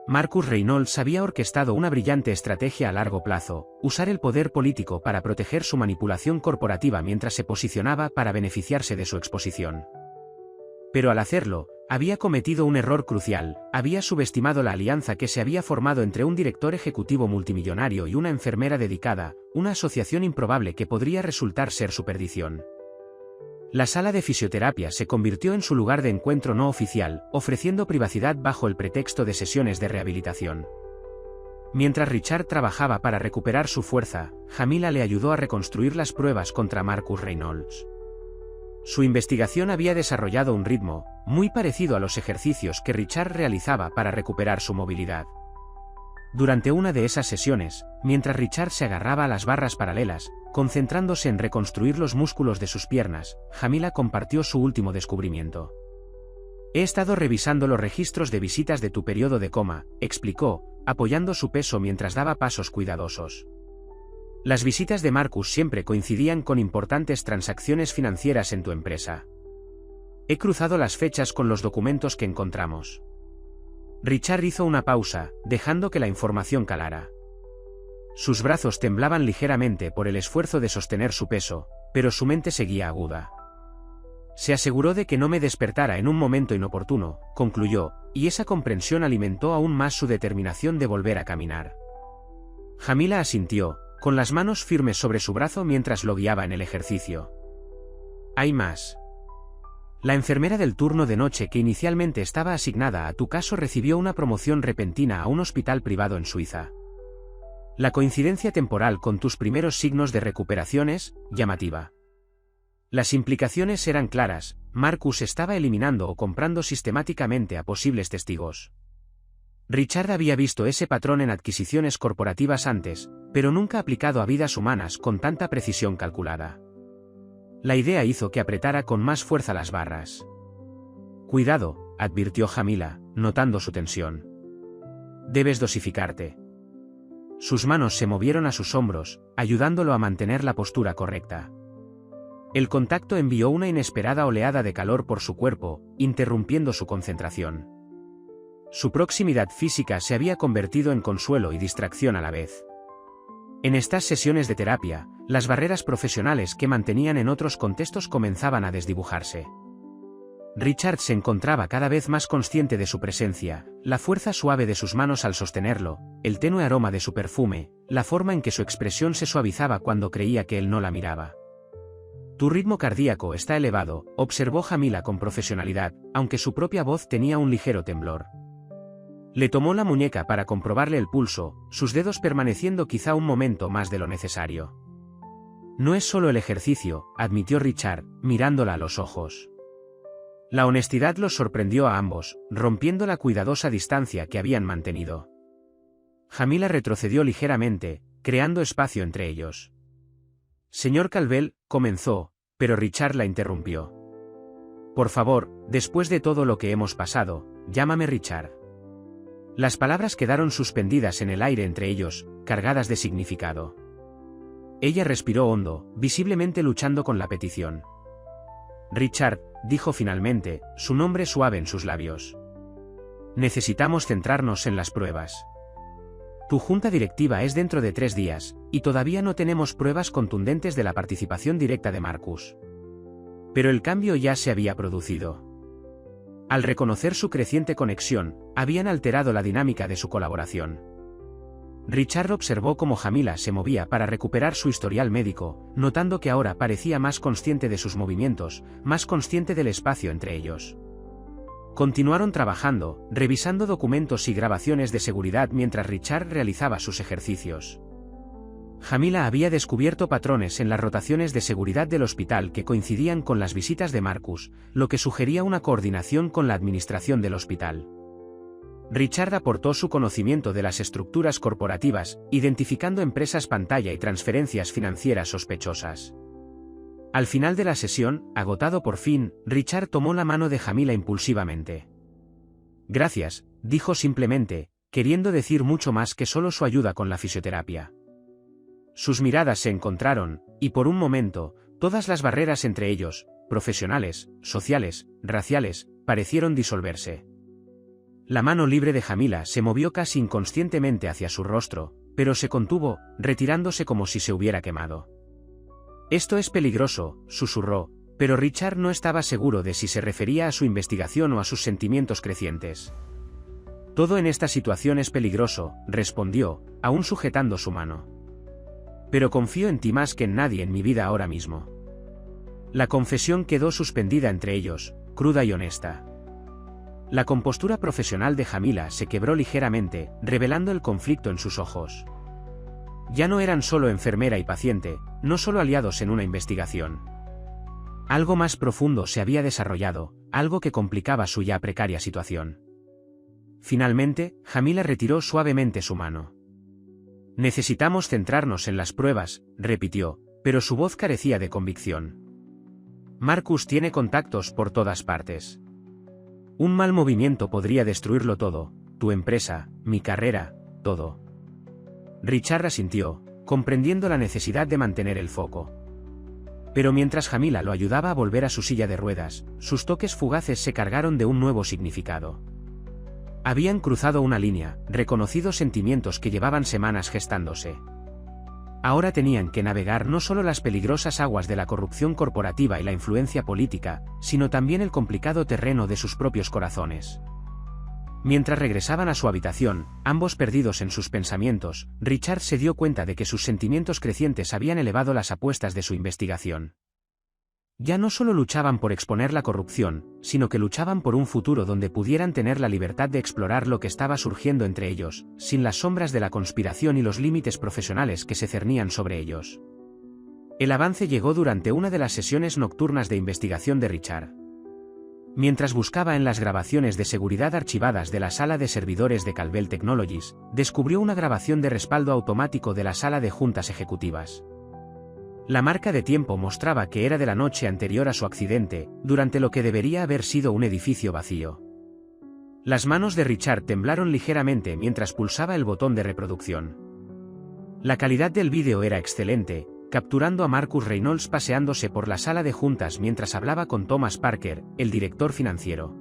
Marcus Reynolds había orquestado una brillante estrategia a largo plazo, usar el poder político para proteger su manipulación corporativa mientras se posicionaba para beneficiarse de su exposición. Pero al hacerlo, había cometido un error crucial, había subestimado la alianza que se había formado entre un director ejecutivo multimillonario y una enfermera dedicada, una asociación improbable que podría resultar ser su perdición. La sala de fisioterapia se convirtió en su lugar de encuentro no oficial, ofreciendo privacidad bajo el pretexto de sesiones de rehabilitación. Mientras Richard trabajaba para recuperar su fuerza, Jamila le ayudó a reconstruir las pruebas contra Marcus Reynolds. Su investigación había desarrollado un ritmo, muy parecido a los ejercicios que Richard realizaba para recuperar su movilidad. Durante una de esas sesiones, mientras Richard se agarraba a las barras paralelas, concentrándose en reconstruir los músculos de sus piernas, Jamila compartió su último descubrimiento. He estado revisando los registros de visitas de tu periodo de coma, explicó, apoyando su peso mientras daba pasos cuidadosos. Las visitas de Marcus siempre coincidían con importantes transacciones financieras en tu empresa. He cruzado las fechas con los documentos que encontramos. Richard hizo una pausa, dejando que la información calara. Sus brazos temblaban ligeramente por el esfuerzo de sostener su peso, pero su mente seguía aguda. Se aseguró de que no me despertara en un momento inoportuno, concluyó, y esa comprensión alimentó aún más su determinación de volver a caminar. Jamila asintió, con las manos firmes sobre su brazo mientras lo guiaba en el ejercicio. Hay más. La enfermera del turno de noche que inicialmente estaba asignada a tu caso recibió una promoción repentina a un hospital privado en Suiza. La coincidencia temporal con tus primeros signos de recuperación es llamativa. Las implicaciones eran claras, Marcus estaba eliminando o comprando sistemáticamente a posibles testigos. Richard había visto ese patrón en adquisiciones corporativas antes, pero nunca aplicado a vidas humanas con tanta precisión calculada. La idea hizo que apretara con más fuerza las barras. Cuidado, advirtió Jamila, notando su tensión. Debes dosificarte. Sus manos se movieron a sus hombros, ayudándolo a mantener la postura correcta. El contacto envió una inesperada oleada de calor por su cuerpo, interrumpiendo su concentración. Su proximidad física se había convertido en consuelo y distracción a la vez. En estas sesiones de terapia, las barreras profesionales que mantenían en otros contextos comenzaban a desdibujarse. Richard se encontraba cada vez más consciente de su presencia, la fuerza suave de sus manos al sostenerlo, el tenue aroma de su perfume, la forma en que su expresión se suavizaba cuando creía que él no la miraba. Tu ritmo cardíaco está elevado, observó Jamila con profesionalidad, aunque su propia voz tenía un ligero temblor. Le tomó la muñeca para comprobarle el pulso, sus dedos permaneciendo quizá un momento más de lo necesario. No es solo el ejercicio, admitió Richard, mirándola a los ojos. La honestidad los sorprendió a ambos, rompiendo la cuidadosa distancia que habían mantenido. Jamila retrocedió ligeramente, creando espacio entre ellos. Señor Calvel, comenzó, pero Richard la interrumpió. Por favor, después de todo lo que hemos pasado, llámame Richard. Las palabras quedaron suspendidas en el aire entre ellos, cargadas de significado. Ella respiró hondo, visiblemente luchando con la petición. Richard, dijo finalmente, su nombre suave en sus labios. Necesitamos centrarnos en las pruebas. Tu junta directiva es dentro de 3 días, y todavía no tenemos pruebas contundentes de la participación directa de Marcus. Pero el cambio ya se había producido. Al reconocer su creciente conexión, habían alterado la dinámica de su colaboración. Richard observó cómo Jamila se movía para recuperar su historial médico, notando que ahora parecía más consciente de sus movimientos, más consciente del espacio entre ellos. Continuaron trabajando, revisando documentos y grabaciones de seguridad mientras Richard realizaba sus ejercicios. Jamila había descubierto patrones en las rotaciones de seguridad del hospital que coincidían con las visitas de Marcus, lo que sugería una coordinación con la administración del hospital. Richard aportó su conocimiento de las estructuras corporativas, identificando empresas pantalla y transferencias financieras sospechosas. Al final de la sesión, agotado por fin, Richard tomó la mano de Jamila impulsivamente. Gracias, dijo simplemente, queriendo decir mucho más que solo su ayuda con la fisioterapia. Sus miradas se encontraron, y por un momento, todas las barreras entre ellos, profesionales, sociales, raciales, parecieron disolverse. La mano libre de Jamila se movió casi inconscientemente hacia su rostro, pero se contuvo, retirándose como si se hubiera quemado. Esto es peligroso, susurró, pero Richard no estaba seguro de si se refería a su investigación o a sus sentimientos crecientes. Todo en esta situación es peligroso, respondió, aún sujetando su mano. Pero confío en ti más que en nadie en mi vida ahora mismo. La confesión quedó suspendida entre ellos, cruda y honesta. La compostura profesional de Jamila se quebró ligeramente, revelando el conflicto en sus ojos. Ya no eran solo enfermera y paciente, no solo aliados en una investigación. Algo más profundo se había desarrollado, algo que complicaba su ya precaria situación. Finalmente, Jamila retiró suavemente su mano. Necesitamos centrarnos en las pruebas, repitió, pero su voz carecía de convicción. Marcus tiene contactos por todas partes. Un mal movimiento podría destruirlo todo, tu empresa, mi carrera, todo. Richard asintió, comprendiendo la necesidad de mantener el foco. Pero mientras Jamila lo ayudaba a volver a su silla de ruedas, sus toques fugaces se cargaron de un nuevo significado. Habían cruzado una línea, reconocido sentimientos que llevaban semanas gestándose. Ahora tenían que navegar no solo las peligrosas aguas de la corrupción corporativa y la influencia política, sino también el complicado terreno de sus propios corazones. Mientras regresaban a su habitación, ambos perdidos en sus pensamientos, Richard se dio cuenta de que sus sentimientos crecientes habían elevado las apuestas de su investigación. Ya no solo luchaban por exponer la corrupción, sino que luchaban por un futuro donde pudieran tener la libertad de explorar lo que estaba surgiendo entre ellos, sin las sombras de la conspiración y los límites profesionales que se cernían sobre ellos. El avance llegó durante una de las sesiones nocturnas de investigación de Richard. Mientras buscaba en las grabaciones de seguridad archivadas de la sala de servidores de Calvel Technologies, descubrió una grabación de respaldo automático de la sala de juntas ejecutivas. La marca de tiempo mostraba que era de la noche anterior a su accidente, durante lo que debería haber sido un edificio vacío. Las manos de Richard temblaron ligeramente mientras pulsaba el botón de reproducción. La calidad del vídeo era excelente, capturando a Marcus Reynolds paseándose por la sala de juntas mientras hablaba con Thomas Parker, el director financiero.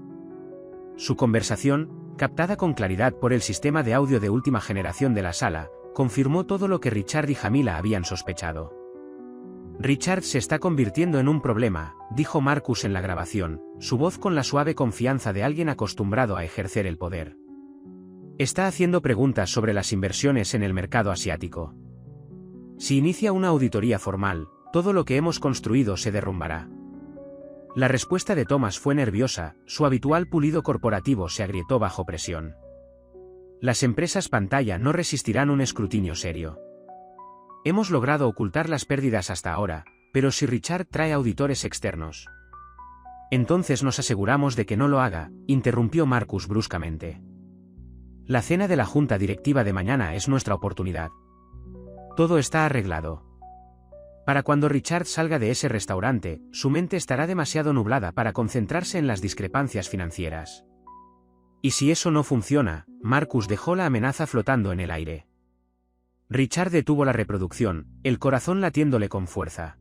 Su conversación, captada con claridad por el sistema de audio de última generación de la sala, confirmó todo lo que Richard y Jamila habían sospechado. Richard se está convirtiendo en un problema, dijo Marcus en la grabación, su voz con la suave confianza de alguien acostumbrado a ejercer el poder. Está haciendo preguntas sobre las inversiones en el mercado asiático. Si inicia una auditoría formal, todo lo que hemos construido se derrumbará. La respuesta de Thomas fue nerviosa, su habitual pulido corporativo se agrietó bajo presión. Las empresas pantalla no resistirán un escrutinio serio. Hemos logrado ocultar las pérdidas hasta ahora, pero si Richard trae auditores externos, entonces nos aseguramos de que no lo haga, interrumpió Marcus bruscamente. La cena de la junta directiva de mañana es nuestra oportunidad. Todo está arreglado. Para cuando Richard salga de ese restaurante, su mente estará demasiado nublada para concentrarse en las discrepancias financieras. Y si eso no funciona, Marcus dejó la amenaza flotando en el aire. Richard detuvo la reproducción, el corazón latiéndole con fuerza.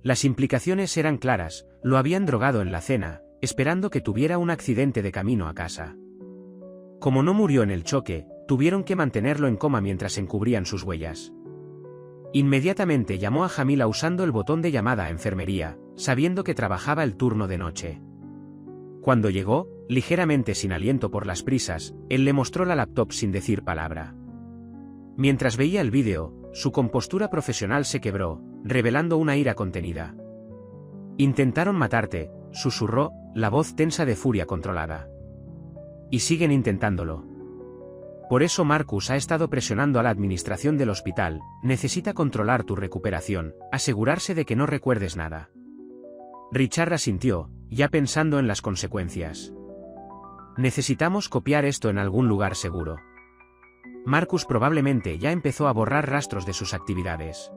Las implicaciones eran claras, lo habían drogado en la cena, esperando que tuviera un accidente de camino a casa. Como no murió en el choque, tuvieron que mantenerlo en coma mientras encubrían sus huellas. Inmediatamente llamó a Jamila usando el botón de llamada a enfermería, sabiendo que trabajaba el turno de noche. Cuando llegó, ligeramente sin aliento por las prisas, él le mostró la laptop sin decir palabra. Mientras veía el vídeo, su compostura profesional se quebró, revelando una ira contenida. «Intentaron matarte», susurró, la voz tensa de furia controlada. «Y siguen intentándolo. Por eso Marcus ha estado presionando a la administración del hospital, necesita controlar tu recuperación, asegurarse de que no recuerdes nada». Richard asintió, ya pensando en las consecuencias. «Necesitamos copiar esto en algún lugar seguro». Marcus probablemente ya empezó a borrar rastros de sus actividades.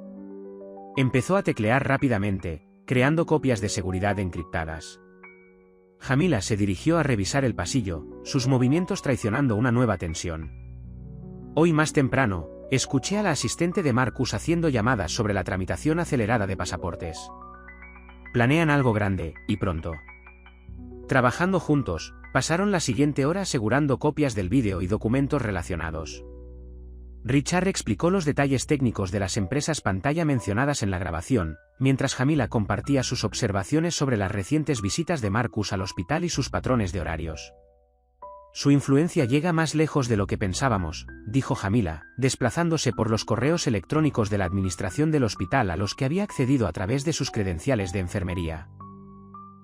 Empezó a teclear rápidamente, creando copias de seguridad encriptadas. Jamila se dirigió a revisar el pasillo, sus movimientos traicionando una nueva tensión. Hoy más temprano, escuché a la asistente de Marcus haciendo llamadas sobre la tramitación acelerada de pasaportes. Planean algo grande, y pronto. Trabajando juntos, pasaron la siguiente hora asegurando copias del vídeo y documentos relacionados. Richard explicó los detalles técnicos de las empresas pantalla mencionadas en la grabación, mientras Jamila compartía sus observaciones sobre las recientes visitas de Marcus al hospital y sus patrones de horarios. «Su influencia llega más lejos de lo que pensábamos», dijo Jamila, desplazándose por los correos electrónicos de la administración del hospital a los que había accedido a través de sus credenciales de enfermería.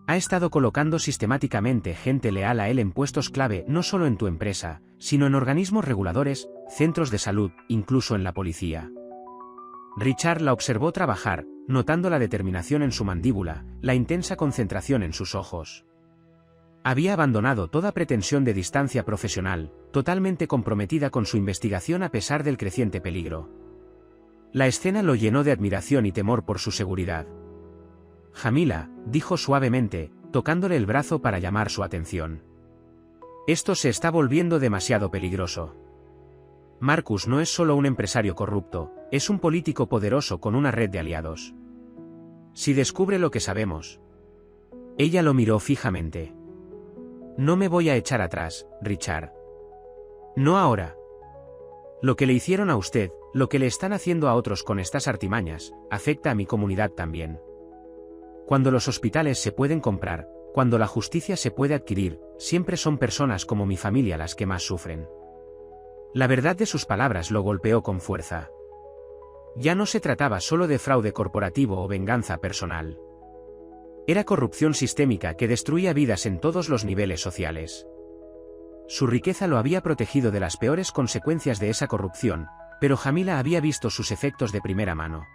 Ha estado colocando sistemáticamente gente leal a él en puestos clave no solo en tu empresa, sino en organismos reguladores, centros de salud, incluso en la policía. Richard la observó trabajar, notando la determinación en su mandíbula, la intensa concentración en sus ojos. Había abandonado toda pretensión de distancia profesional, totalmente comprometida con su investigación a pesar del creciente peligro. La escena lo llenó de admiración y temor por su seguridad. «Jamila», dijo suavemente, tocándole el brazo para llamar su atención. «Esto se está volviendo demasiado peligroso. Marcus no es solo un empresario corrupto, es un político poderoso con una red de aliados. Si descubre lo que sabemos». Ella lo miró fijamente. «No me voy a echar atrás, Richard. No ahora. Lo que le hicieron a usted, lo que le están haciendo a otros con estas artimañas, afecta a mi comunidad también. Cuando los hospitales se pueden comprar, cuando la justicia se puede adquirir, siempre son personas como mi familia las que más sufren». La verdad de sus palabras lo golpeó con fuerza. Ya no se trataba solo de fraude corporativo o venganza personal. Era corrupción sistémica que destruía vidas en todos los niveles sociales. Su riqueza lo había protegido de las peores consecuencias de esa corrupción, pero Jamila había visto sus efectos de primera mano.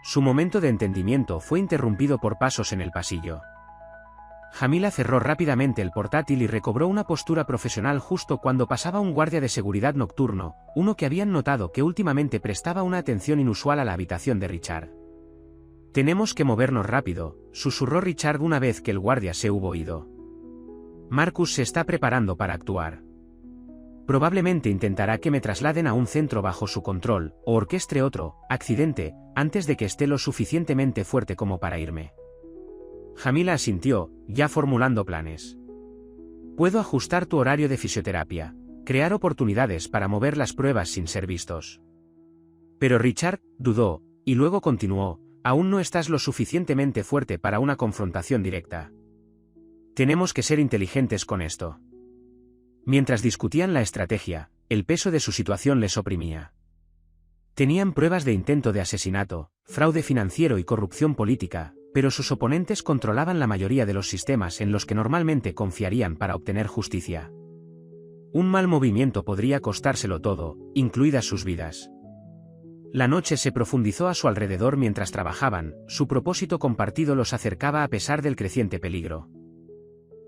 Su momento de entendimiento fue interrumpido por pasos en el pasillo. Jamila cerró rápidamente el portátil y recobró una postura profesional justo cuando pasaba un guardia de seguridad nocturno, uno que habían notado que últimamente prestaba una atención inusual a la habitación de Richard. «Tenemos que movernos rápido», susurró Richard una vez que el guardia se hubo ido. «Marcus se está preparando para actuar. Probablemente intentará que me trasladen a un centro bajo su control, o orquestre otro accidente, antes de que esté lo suficientemente fuerte como para irme». Jamila asintió, ya formulando planes. «Puedo ajustar tu horario de fisioterapia, crear oportunidades para mover las pruebas sin ser vistos». Pero Richard dudó, y luego continuó: «Aún no estás lo suficientemente fuerte para una confrontación directa. Tenemos que ser inteligentes con esto». Mientras discutían la estrategia, el peso de su situación les oprimía. Tenían pruebas de intento de asesinato, fraude financiero y corrupción política, pero sus oponentes controlaban la mayoría de los sistemas en los que normalmente confiarían para obtener justicia. Un mal movimiento podría costárselo todo, incluidas sus vidas. La noche se profundizó a su alrededor mientras trabajaban, su propósito compartido los acercaba a pesar del creciente peligro.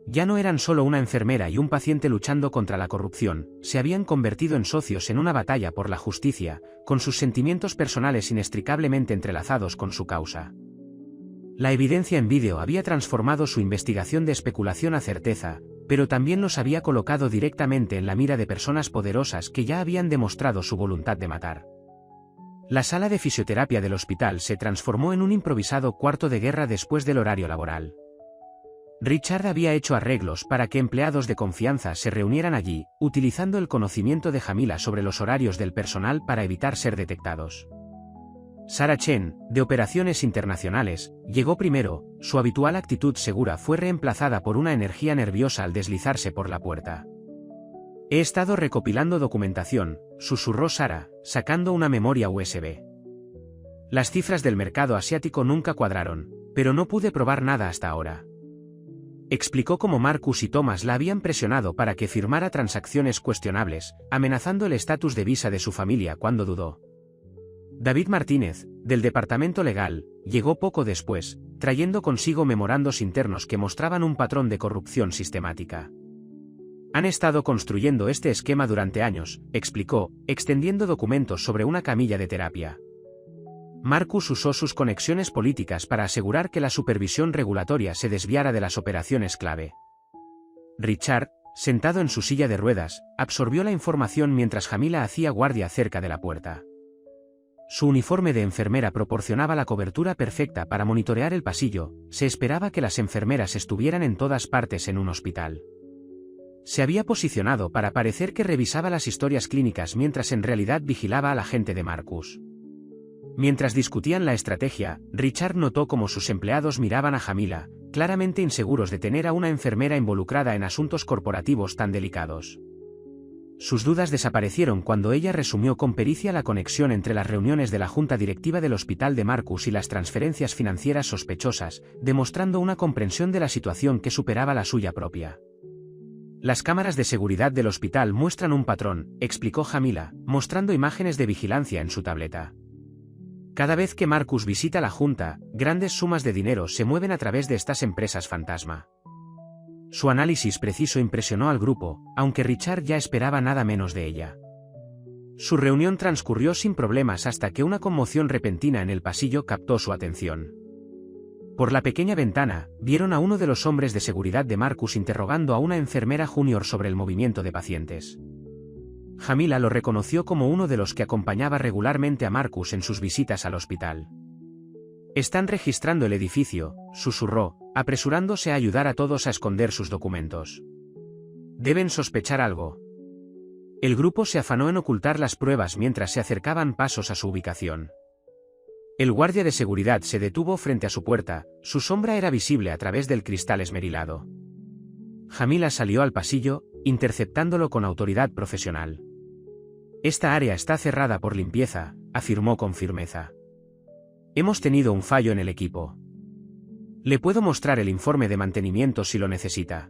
Ya no eran solo una enfermera y un paciente luchando contra la corrupción, se habían convertido en socios en una batalla por la justicia, con sus sentimientos personales inextricablemente entrelazados con su causa. La evidencia en vídeo había transformado su investigación de especulación a certeza, pero también los había colocado directamente en la mira de personas poderosas que ya habían demostrado su voluntad de matar. La sala de fisioterapia del hospital se transformó en un improvisado cuarto de guerra después del horario laboral. Richard había hecho arreglos para que empleados de confianza se reunieran allí, utilizando el conocimiento de Jamila sobre los horarios del personal para evitar ser detectados. Sarah Chen, de Operaciones Internacionales, llegó primero, su habitual actitud segura fue reemplazada por una energía nerviosa al deslizarse por la puerta. «He estado recopilando documentación», susurró Sarah, sacando una memoria USB. «Las cifras del mercado asiático nunca cuadraron, pero no pude probar nada hasta ahora». Explicó cómo Marcus y Thomas la habían presionado para que firmara transacciones cuestionables, amenazando el estatus de visa de su familia cuando dudó. David Martínez, del Departamento Legal, llegó poco después, trayendo consigo memorandos internos que mostraban un patrón de corrupción sistemática. «Han estado construyendo este esquema durante años», explicó, extendiendo documentos sobre una camilla de terapia. Marcus usó sus conexiones políticas para asegurar que la supervisión regulatoria se desviara de las operaciones clave. Richard, sentado en su silla de ruedas, absorbió la información mientras Jamila hacía guardia cerca de la puerta. Su uniforme de enfermera proporcionaba la cobertura perfecta para monitorear el pasillo, se esperaba que las enfermeras estuvieran en todas partes en un hospital. Se había posicionado para parecer que revisaba las historias clínicas mientras en realidad vigilaba a la gente de Marcus. Mientras discutían la estrategia, Richard notó cómo sus empleados miraban a Jamila, claramente inseguros de tener a una enfermera involucrada en asuntos corporativos tan delicados. Sus dudas desaparecieron cuando ella resumió con pericia la conexión entre las reuniones de la junta directiva del hospital de Marcus y las transferencias financieras sospechosas, demostrando una comprensión de la situación que superaba la suya propia. «Las cámaras de seguridad del hospital muestran un patrón», explicó Jamila, mostrando imágenes de vigilancia en su tableta. «Cada vez que Marcus visita la junta, grandes sumas de dinero se mueven a través de estas empresas fantasma». Su análisis preciso impresionó al grupo, aunque Richard ya esperaba nada menos de ella. Su reunión transcurrió sin problemas hasta que una conmoción repentina en el pasillo captó su atención. Por la pequeña ventana, vieron a uno de los hombres de seguridad de Marcus interrogando a una enfermera junior sobre el movimiento de pacientes. Jamila lo reconoció como uno de los que acompañaba regularmente a Marcus en sus visitas al hospital. «Están registrando el edificio», susurró, apresurándose a ayudar a todos a esconder sus documentos. «Deben sospechar algo». El grupo se afanó en ocultar las pruebas mientras se acercaban pasos a su ubicación. El guardia de seguridad se detuvo frente a su puerta, su sombra era visible a través del cristal esmerilado. Jamila salió al pasillo, interceptándolo con autoridad profesional. «Esta área está cerrada por limpieza», afirmó con firmeza. «Hemos tenido un fallo en el equipo. Le puedo mostrar el informe de mantenimiento si lo necesita».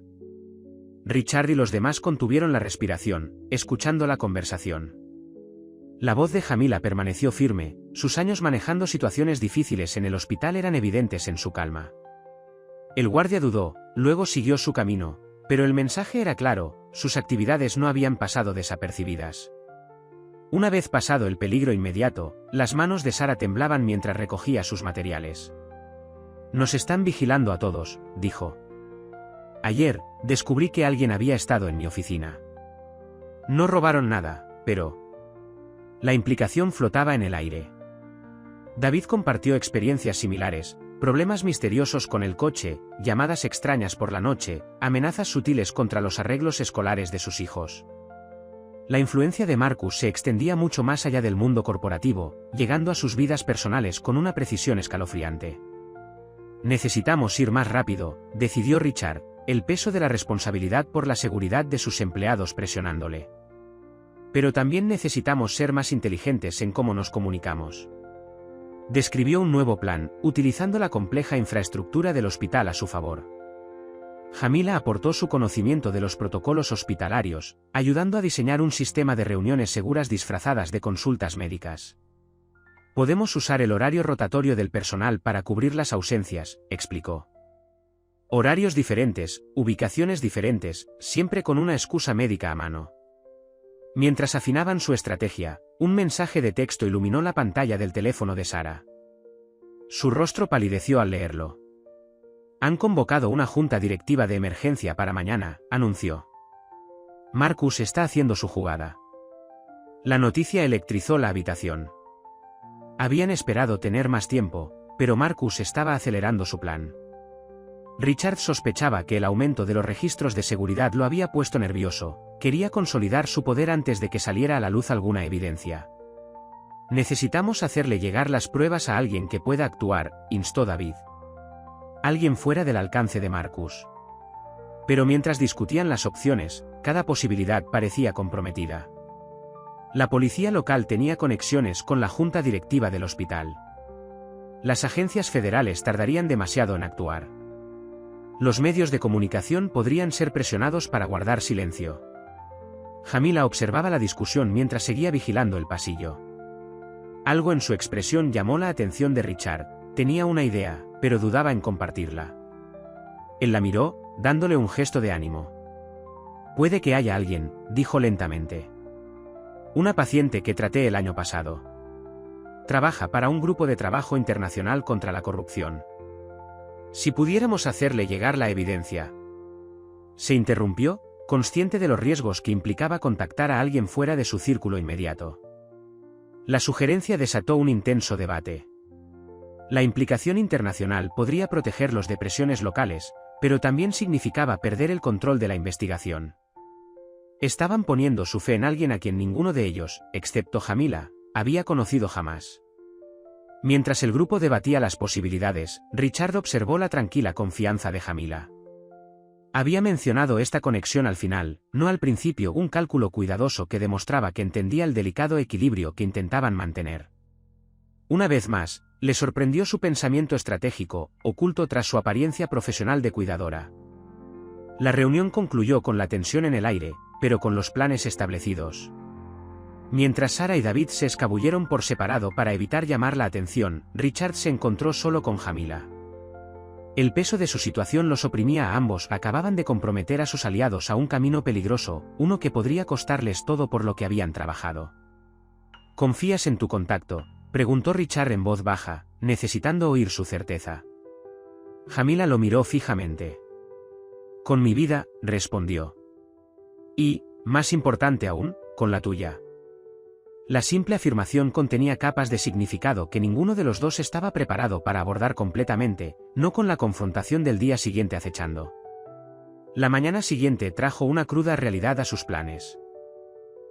Richard y los demás contuvieron la respiración, escuchando la conversación. La voz de Jamila permaneció firme, sus años manejando situaciones difíciles en el hospital eran evidentes en su calma. El guardia dudó, luego siguió su camino, pero el mensaje era claro, sus actividades no habían pasado desapercibidas. Una vez pasado el peligro inmediato, las manos de Sarah temblaban mientras recogía sus materiales. «Nos están vigilando a todos», dijo. «Ayer, descubrí que alguien había estado en mi oficina. No robaron nada, pero...». La implicación flotaba en el aire. David compartió experiencias similares, problemas misteriosos con el coche, llamadas extrañas por la noche, amenazas sutiles contra los arreglos escolares de sus hijos. La influencia de Marcus se extendía mucho más allá del mundo corporativo, llegando a sus vidas personales con una precisión escalofriante. «Necesitamos ir más rápido», decidió Richard, el peso de la responsabilidad por la seguridad de sus empleados presionándole. «Pero también necesitamos ser más inteligentes en cómo nos comunicamos». Describió un nuevo plan, utilizando la compleja infraestructura del hospital a su favor. Jamila aportó su conocimiento de los protocolos hospitalarios, ayudando a diseñar un sistema de reuniones seguras disfrazadas de consultas médicas. Podemos usar el horario rotatorio del personal para cubrir las ausencias, explicó. Horarios diferentes, ubicaciones diferentes, siempre con una excusa médica a mano. Mientras afinaban su estrategia, un mensaje de texto iluminó la pantalla del teléfono de Sarah. Su rostro palideció al leerlo. Han convocado una junta directiva de emergencia para mañana, anunció. Marcus está haciendo su jugada. La noticia electrizó la habitación. Habían esperado tener más tiempo, pero Marcus estaba acelerando su plan. Richard sospechaba que el aumento de los registros de seguridad lo había puesto nervioso, quería consolidar su poder antes de que saliera a la luz alguna evidencia. Necesitamos hacerle llegar las pruebas a alguien que pueda actuar, instó David. Alguien fuera del alcance de Marcus. Pero mientras discutían las opciones, cada posibilidad parecía comprometida. La policía local tenía conexiones con la junta directiva del hospital. Las agencias federales tardarían demasiado en actuar. Los medios de comunicación podrían ser presionados para guardar silencio. Jamila observaba la discusión mientras seguía vigilando el pasillo. Algo en su expresión llamó la atención de Richard. Tenía una idea, pero dudaba en compartirla. Él la miró, dándole un gesto de ánimo. Puede que haya alguien, dijo lentamente. Una paciente que traté el año pasado. Trabaja para un grupo de trabajo internacional contra la corrupción. Si pudiéramos hacerle llegar la evidencia. Se interrumpió, consciente de los riesgos que implicaba contactar a alguien fuera de su círculo inmediato. La sugerencia desató un intenso debate. La implicación internacional podría protegerlos de presiones locales, pero también significaba perder el control de la investigación. Estaban poniendo su fe en alguien a quien ninguno de ellos, excepto Jamila, había conocido jamás. Mientras el grupo debatía las posibilidades, Richard observó la tranquila confianza de Jamila. Había mencionado esta conexión al final, no al principio, un cálculo cuidadoso que demostraba que entendía el delicado equilibrio que intentaban mantener. Una vez más, le sorprendió su pensamiento estratégico, oculto tras su apariencia profesional de cuidadora. La reunión concluyó con la tensión en el aire, pero con los planes establecidos. Mientras Sarah y David se escabulleron por separado para evitar llamar la atención, Richard se encontró solo con Jamila. El peso de su situación los oprimía a ambos, acababan de comprometer a sus aliados a un camino peligroso, uno que podría costarles todo por lo que habían trabajado. ¿Confías en tu contacto?, preguntó Richard en voz baja, necesitando oír su certeza. Jamila lo miró fijamente. Con mi vida, respondió. Y, más importante aún, con la tuya. La simple afirmación contenía capas de significado que ninguno de los dos estaba preparado para abordar completamente, no con la confrontación del día siguiente acechando. La mañana siguiente trajo una cruda realidad a sus planes.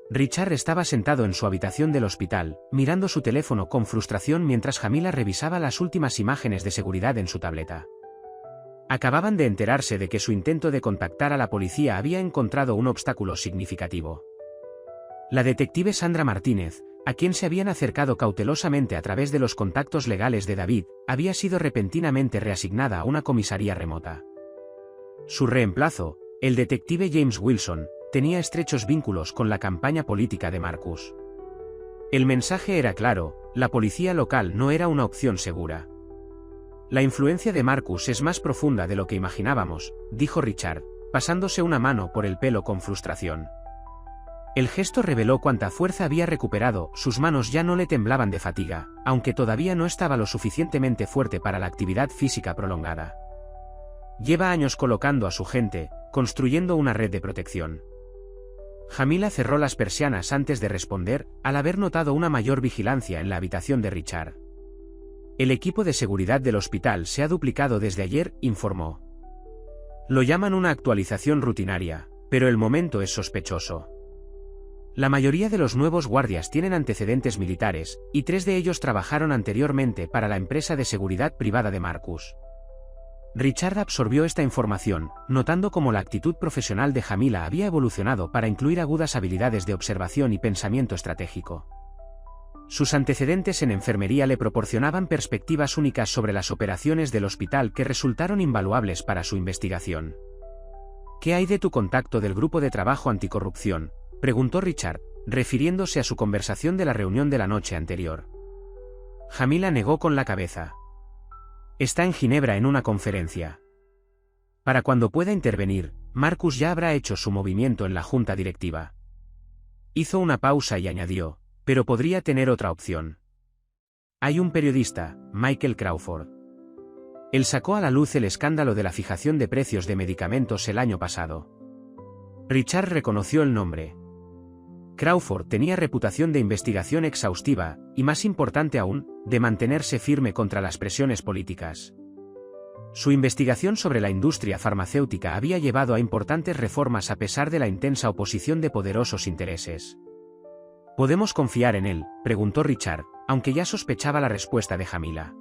Richard estaba sentado en su habitación del hospital, mirando su teléfono con frustración mientras Jamila revisaba las últimas imágenes de seguridad en su tableta. Acababan de enterarse de que su intento de contactar a la policía había encontrado un obstáculo significativo. La detective Sandra Martínez, a quien se habían acercado cautelosamente a través de los contactos legales de David, había sido repentinamente reasignada a una comisaría remota. Su reemplazo, el detective James Wilson, tenía estrechos vínculos con la campaña política de Marcus. El mensaje era claro: la policía local no era una opción segura. La influencia de Marcus es más profunda de lo que imaginábamos, dijo Richard, pasándose una mano por el pelo con frustración. El gesto reveló cuánta fuerza había recuperado, sus manos ya no le temblaban de fatiga, aunque todavía no estaba lo suficientemente fuerte para la actividad física prolongada. Lleva años colocando a su gente, construyendo una red de protección. Jamila cerró las persianas antes de responder, al haber notado una mayor vigilancia en la habitación de Richard. El equipo de seguridad del hospital se ha duplicado desde ayer, informó. Lo llaman una actualización rutinaria, pero el momento es sospechoso. La mayoría de los nuevos guardias tienen antecedentes militares, y 3 de ellos trabajaron anteriormente para la empresa de seguridad privada de Marcus. Richard absorbió esta información, notando cómo la actitud profesional de Jamila había evolucionado para incluir agudas habilidades de observación y pensamiento estratégico. Sus antecedentes en enfermería le proporcionaban perspectivas únicas sobre las operaciones del hospital que resultaron invaluables para su investigación. ¿Qué hay de tu contacto del grupo de trabajo anticorrupción?, preguntó Richard, refiriéndose a su conversación de la reunión de la noche anterior. Jamila negó con la cabeza. Está en Ginebra en una conferencia. Para cuando pueda intervenir, Marcus ya habrá hecho su movimiento en la junta directiva. Hizo una pausa y añadió, pero podría tener otra opción. Hay un periodista, Michael Crawford. Él sacó a la luz el escándalo de la fijación de precios de medicamentos el año pasado. Richard reconoció el nombre. Crawford tenía reputación de investigación exhaustiva, y más importante aún, de mantenerse firme contra las presiones políticas. Su investigación sobre la industria farmacéutica había llevado a importantes reformas a pesar de la intensa oposición de poderosos intereses. ¿Podemos confiar en él?, preguntó Richard, aunque ya sospechaba la respuesta de Jamila.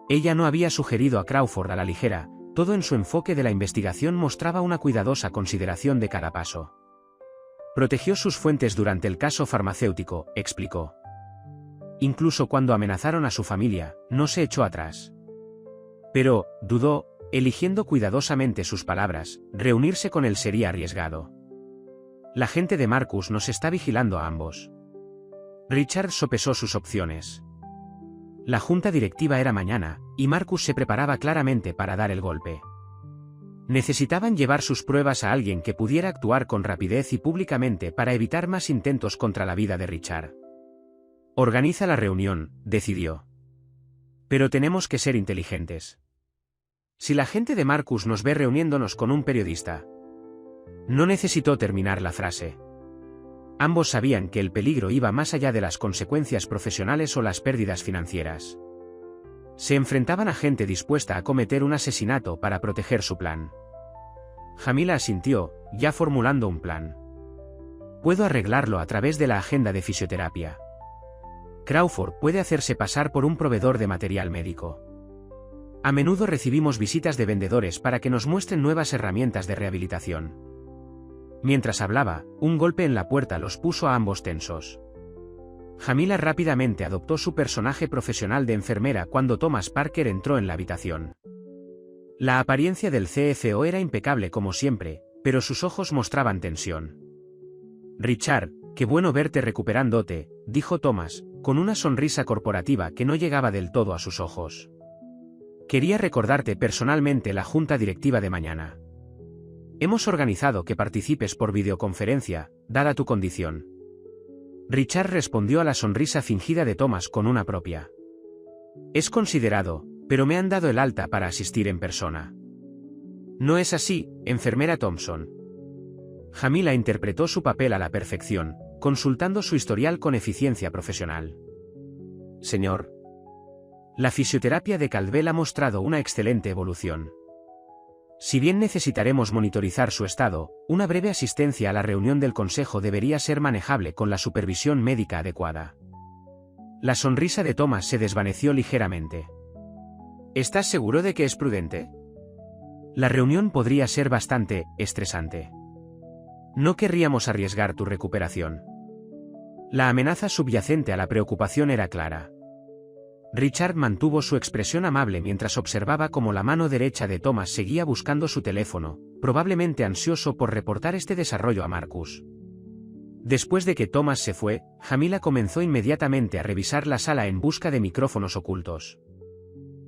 Ella no había sugerido a Crawford a la ligera, todo en su enfoque de la investigación mostraba una cuidadosa consideración de cada paso. Protegió sus fuentes durante el caso farmacéutico, explicó. Incluso cuando amenazaron a su familia, no se echó atrás. Pero, dudó, eligiendo cuidadosamente sus palabras, reunirse con él sería arriesgado. La gente de Marcus nos está vigilando a ambos. Richard sopesó sus opciones. La junta directiva era mañana, y Marcus se preparaba claramente para dar el golpe. Necesitaban llevar sus pruebas a alguien que pudiera actuar con rapidez y públicamente para evitar más intentos contra la vida de Richard. Organiza la reunión, decidió. Pero tenemos que ser inteligentes. Si la gente de Marcus nos ve reuniéndonos con un periodista. No necesitó terminar la frase. Ambos sabían que el peligro iba más allá de las consecuencias profesionales o las pérdidas financieras. Se enfrentaban a gente dispuesta a cometer un asesinato para proteger su plan. Jamila asintió, ya formulando un plan. Puedo arreglarlo a través de la agenda de fisioterapia. Crawford puede hacerse pasar por un proveedor de material médico. A menudo recibimos visitas de vendedores para que nos muestren nuevas herramientas de rehabilitación. Mientras hablaba, un golpe en la puerta los puso a ambos tensos. Jamila rápidamente adoptó su personaje profesional de enfermera cuando Thomas Parker entró en la habitación. La apariencia del CFO era impecable como siempre, pero sus ojos mostraban tensión. Richard, qué bueno verte recuperándote, dijo Thomas, con una sonrisa corporativa que no llegaba del todo a sus ojos. Quería recordarte personalmente la junta directiva de mañana. Hemos organizado que participes por videoconferencia, dada tu condición. Richard respondió a la sonrisa fingida de Thomas con una propia. Es considerado, pero me han dado el alta para asistir en persona. No es así, enfermera Thompson. Jamila interpretó su papel a la perfección, consultando su historial con eficiencia profesional. Señor. La fisioterapia de Caldwell ha mostrado una excelente evolución. Si bien necesitaremos monitorizar su estado, una breve asistencia a la reunión del consejo debería ser manejable con la supervisión médica adecuada. La sonrisa de Thomas se desvaneció ligeramente. ¿Estás seguro de que es prudente? La reunión podría ser bastante estresante. No querríamos arriesgar tu recuperación. La amenaza subyacente a la preocupación era clara. Richard mantuvo su expresión amable mientras observaba cómo la mano derecha de Thomas seguía buscando su teléfono, probablemente ansioso por reportar este desarrollo a Marcus. Después de que Thomas se fue, Jamila comenzó inmediatamente a revisar la sala en busca de micrófonos ocultos.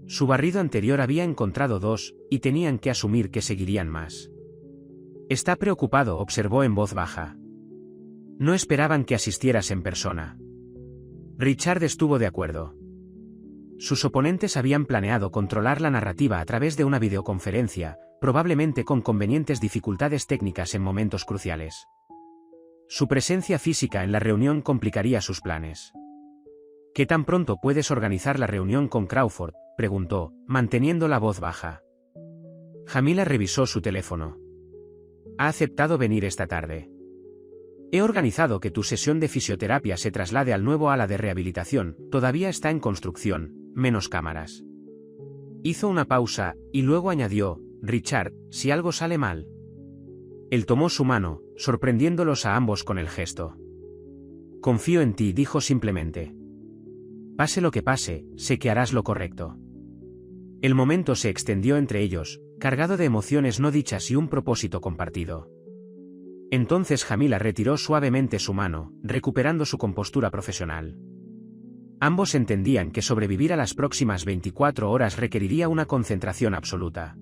Su barrido anterior había encontrado 2, y tenían que asumir que seguirían más. Está preocupado, observó en voz baja. No esperaban que asistieras en persona. Richard estuvo de acuerdo. Sus oponentes habían planeado controlar la narrativa a través de una videoconferencia, probablemente con convenientes dificultades técnicas en momentos cruciales. Su presencia física en la reunión complicaría sus planes. ¿Qué tan pronto puedes organizar la reunión con Crawford?, preguntó, manteniendo la voz baja. Jamila revisó su teléfono. Ha aceptado venir esta tarde. He organizado que tu sesión de fisioterapia se traslade al nuevo ala de rehabilitación, todavía está en construcción, menos cámaras. Hizo una pausa, y luego añadió, Richard, si algo sale mal. Él tomó su mano, sorprendiéndolos a ambos con el gesto. Confío en ti, dijo simplemente. Pase lo que pase, sé que harás lo correcto. El momento se extendió entre ellos, cargado de emociones no dichas y un propósito compartido. Entonces Jamila retiró suavemente su mano, recuperando su compostura profesional. Ambos entendían que sobrevivir a las próximas 24 horas requeriría una concentración absoluta.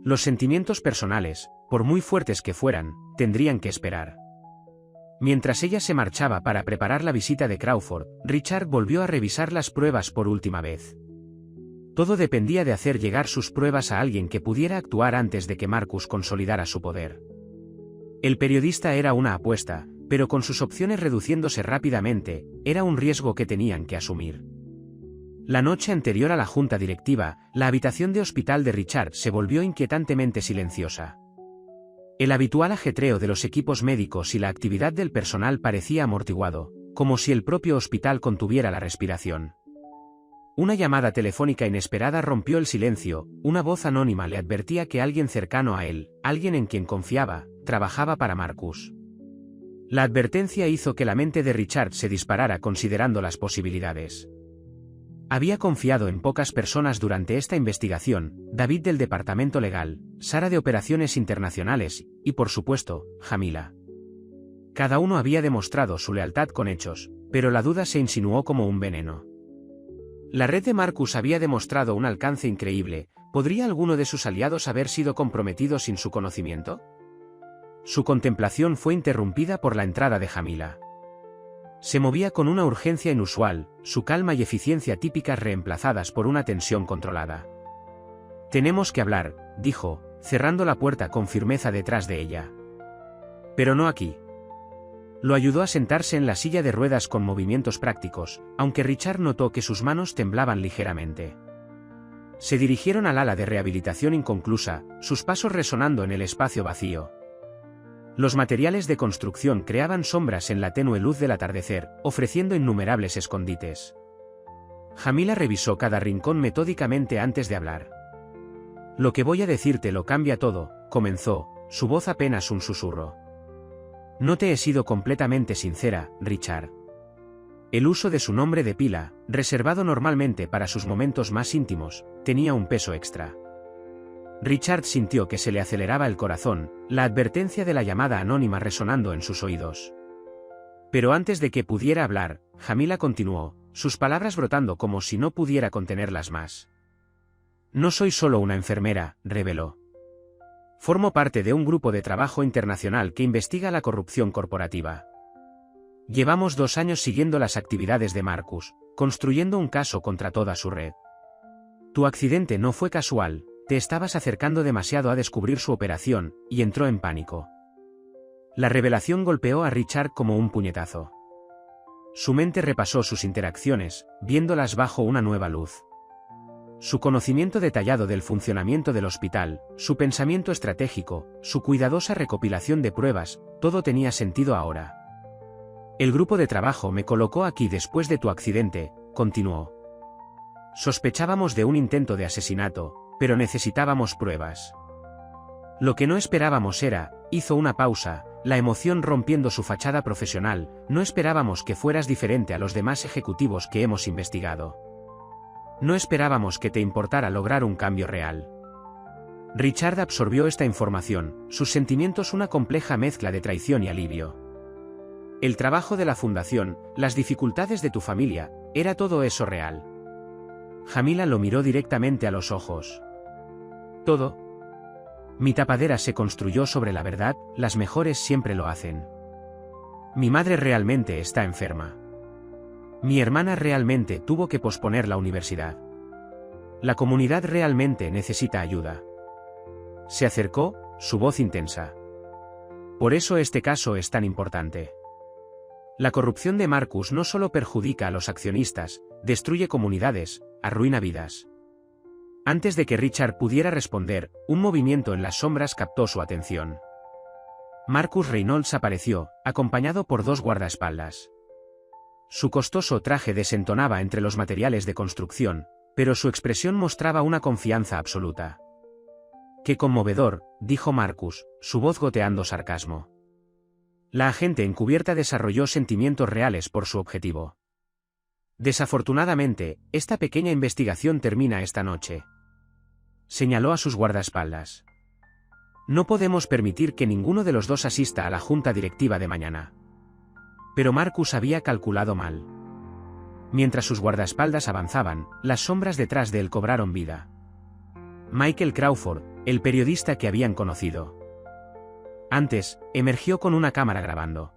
Los sentimientos personales, por muy fuertes que fueran, tendrían que esperar. Mientras ella se marchaba para preparar la visita de Crawford, Richard volvió a revisar las pruebas por última vez. Todo dependía de hacer llegar sus pruebas a alguien que pudiera actuar antes de que Marcus consolidara su poder. El periodista era una apuesta, pero con sus opciones reduciéndose rápidamente, era un riesgo que tenían que asumir. La noche anterior a la junta directiva, la habitación de hospital de Richard se volvió inquietantemente silenciosa. El habitual ajetreo de los equipos médicos y la actividad del personal parecía amortiguado, como si el propio hospital contuviera la respiración. Una llamada telefónica inesperada rompió el silencio, una voz anónima le advertía que alguien cercano a él, alguien en quien confiaba, trabajaba para Marcus. La advertencia hizo que la mente de Richard se disparara considerando las posibilidades. Había confiado en pocas personas durante esta investigación, David del departamento legal, Sara de operaciones internacionales, y por supuesto, Jamila. Cada uno había demostrado su lealtad con hechos, pero la duda se insinuó como un veneno. La red de Marcus había demostrado un alcance increíble. ¿Podría alguno de sus aliados haber sido comprometido sin su conocimiento? Su contemplación fue interrumpida por la entrada de Jamila. Se movía con una urgencia inusual, su calma y eficiencia típicas reemplazadas por una tensión controlada. «Tenemos que hablar», dijo, cerrando la puerta con firmeza detrás de ella. «Pero no aquí». Lo ayudó a sentarse en la silla de ruedas con movimientos prácticos, aunque Richard notó que sus manos temblaban ligeramente. Se dirigieron al ala de rehabilitación inconclusa, sus pasos resonando en el espacio vacío. Los materiales de construcción creaban sombras en la tenue luz del atardecer, ofreciendo innumerables escondites. Jamila revisó cada rincón metódicamente antes de hablar. «Lo que voy a decirte lo cambia todo», comenzó, su voz apenas un susurro. «No te he sido completamente sincera, Richard». El uso de su nombre de pila, reservado normalmente para sus momentos más íntimos, tenía un peso extra. Richard sintió que se le aceleraba el corazón, la advertencia de la llamada anónima resonando en sus oídos. Pero antes de que pudiera hablar, Jamila continuó, sus palabras brotando como si no pudiera contenerlas más. «No soy solo una enfermera», reveló. «Formo parte de un grupo de trabajo internacional que investiga la corrupción corporativa. Llevamos 2 años siguiendo las actividades de Marcus, construyendo un caso contra toda su red. Tu accidente no fue casual, te estabas acercando demasiado a descubrir su operación, y entró en pánico». La revelación golpeó a Richard como un puñetazo. Su mente repasó sus interacciones, viéndolas bajo una nueva luz. Su conocimiento detallado del funcionamiento del hospital, su pensamiento estratégico, su cuidadosa recopilación de pruebas, todo tenía sentido ahora. «El grupo de trabajo me colocó aquí después de tu accidente», continuó. «Sospechábamos de un intento de asesinato, pero necesitábamos pruebas. Lo que no esperábamos era», hizo una pausa, la emoción rompiendo su fachada profesional, «no esperábamos que fueras diferente a los demás ejecutivos que hemos investigado. No esperábamos que te importara lograr un cambio real». Richard absorbió esta información, sus sentimientos una compleja mezcla de traición y alivio. El trabajo de la fundación, las dificultades de tu familia, ¿era todo eso real? Jamila lo miró directamente a los ojos. «Todo. Mi tapadera se construyó sobre la verdad, las mejores siempre lo hacen. Mi madre realmente está enferma. Mi hermana realmente tuvo que posponer la universidad. La comunidad realmente necesita ayuda». Se acercó, su voz intensa. «Por eso este caso es tan importante. La corrupción de Marcus no solo perjudica a los accionistas, destruye comunidades, arruina vidas». Antes de que Richard pudiera responder, un movimiento en las sombras captó su atención. Marcus Reynolds apareció, acompañado por 2 guardaespaldas. Su costoso traje desentonaba entre los materiales de construcción, pero su expresión mostraba una confianza absoluta. «Qué conmovedor», dijo Marcus, su voz goteando sarcasmo. La agente encubierta desarrolló sentimientos reales por su objetivo. «Desafortunadamente, esta pequeña investigación termina esta noche». señaló a sus guardaespaldas. No podemos permitir que ninguno de los dos asista a la junta directiva de mañana. Pero Marcus había calculado mal. Mientras sus guardaespaldas avanzaban, las sombras detrás de él cobraron vida. Michael Crawford, el periodista que habían conocido antes, emergió con una cámara grabando.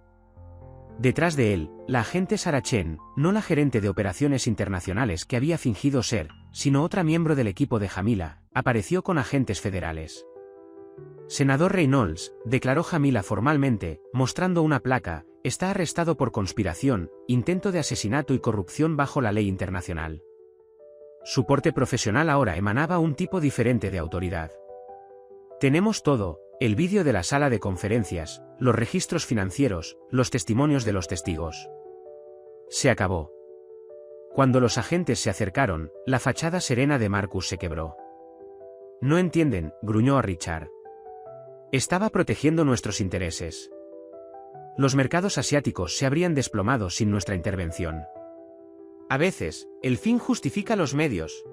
Detrás de él, la agente Sarah Chen, no la gerente de operaciones internacionales que había fingido ser, sino otra miembro del equipo de Jamila, apareció con agentes federales. Senador Reynolds, declaró Jamila formalmente, mostrando una placa, está arrestado por conspiración, intento de asesinato y corrupción bajo la ley internacional. Su porte profesional ahora emanaba un tipo diferente de autoridad. Tenemos todo, el vídeo de la sala de conferencias, los registros financieros, los testimonios de los testigos. Se acabó. Cuando los agentes se acercaron, la fachada serena de Marcus se quebró. No entienden, gruñó a Richard. Estaba protegiendo nuestros intereses. Los mercados asiáticos se habrían desplomado sin nuestra intervención. A veces, el fin justifica los medios.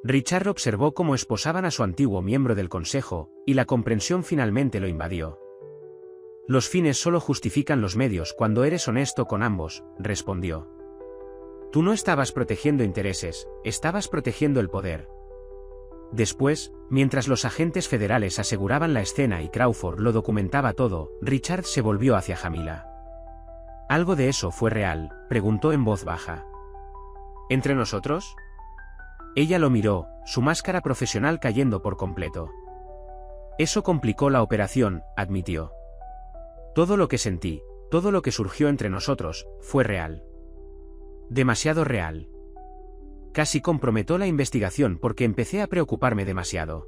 Richard observó cómo esposaban a su antiguo miembro del consejo, y la comprensión finalmente lo invadió. Los fines solo justifican los medios cuando eres honesto con ambos, respondió. Tú no estabas protegiendo intereses, estabas protegiendo el poder. Después, mientras los agentes federales aseguraban la escena y Crawford lo documentaba todo, Richard se volvió hacia Jamila. ¿Algo de eso fue real?, preguntó en voz baja. ¿Entre nosotros? Ella lo miró, su máscara profesional cayendo por completo. Eso complicó la operación, admitió. Todo lo que sentí, todo lo que surgió entre nosotros, fue real. Demasiado real. Casi comprometó la investigación porque empecé a preocuparme demasiado.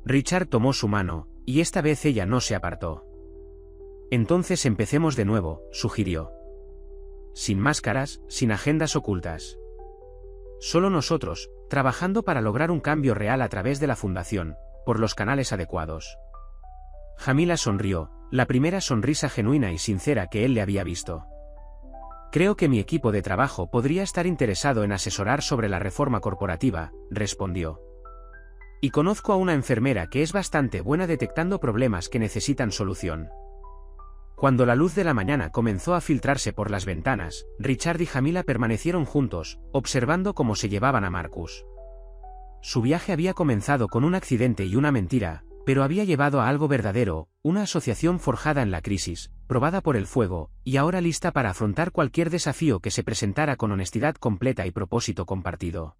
Richard tomó su mano, y esta vez ella no se apartó. Entonces empecemos de nuevo, sugirió. Sin máscaras, sin agendas ocultas. Solo nosotros, trabajando para lograr un cambio real a través de la fundación, por los canales adecuados. Jamila sonrió, la primera sonrisa genuina y sincera que él le había visto. Creo que mi equipo de trabajo podría estar interesado en asesorar sobre la reforma corporativa, respondió. Y conozco a una enfermera que es bastante buena detectando problemas que necesitan solución. Cuando la luz de la mañana comenzó a filtrarse por las ventanas, Richard y Jamila permanecieron juntos, observando cómo se llevaban a Marcus. Su viaje había comenzado con un accidente y una mentira, pero había llevado a algo verdadero, una asociación forjada en la crisis, probada por el fuego, y ahora lista para afrontar cualquier desafío que se presentara con honestidad completa y propósito compartido.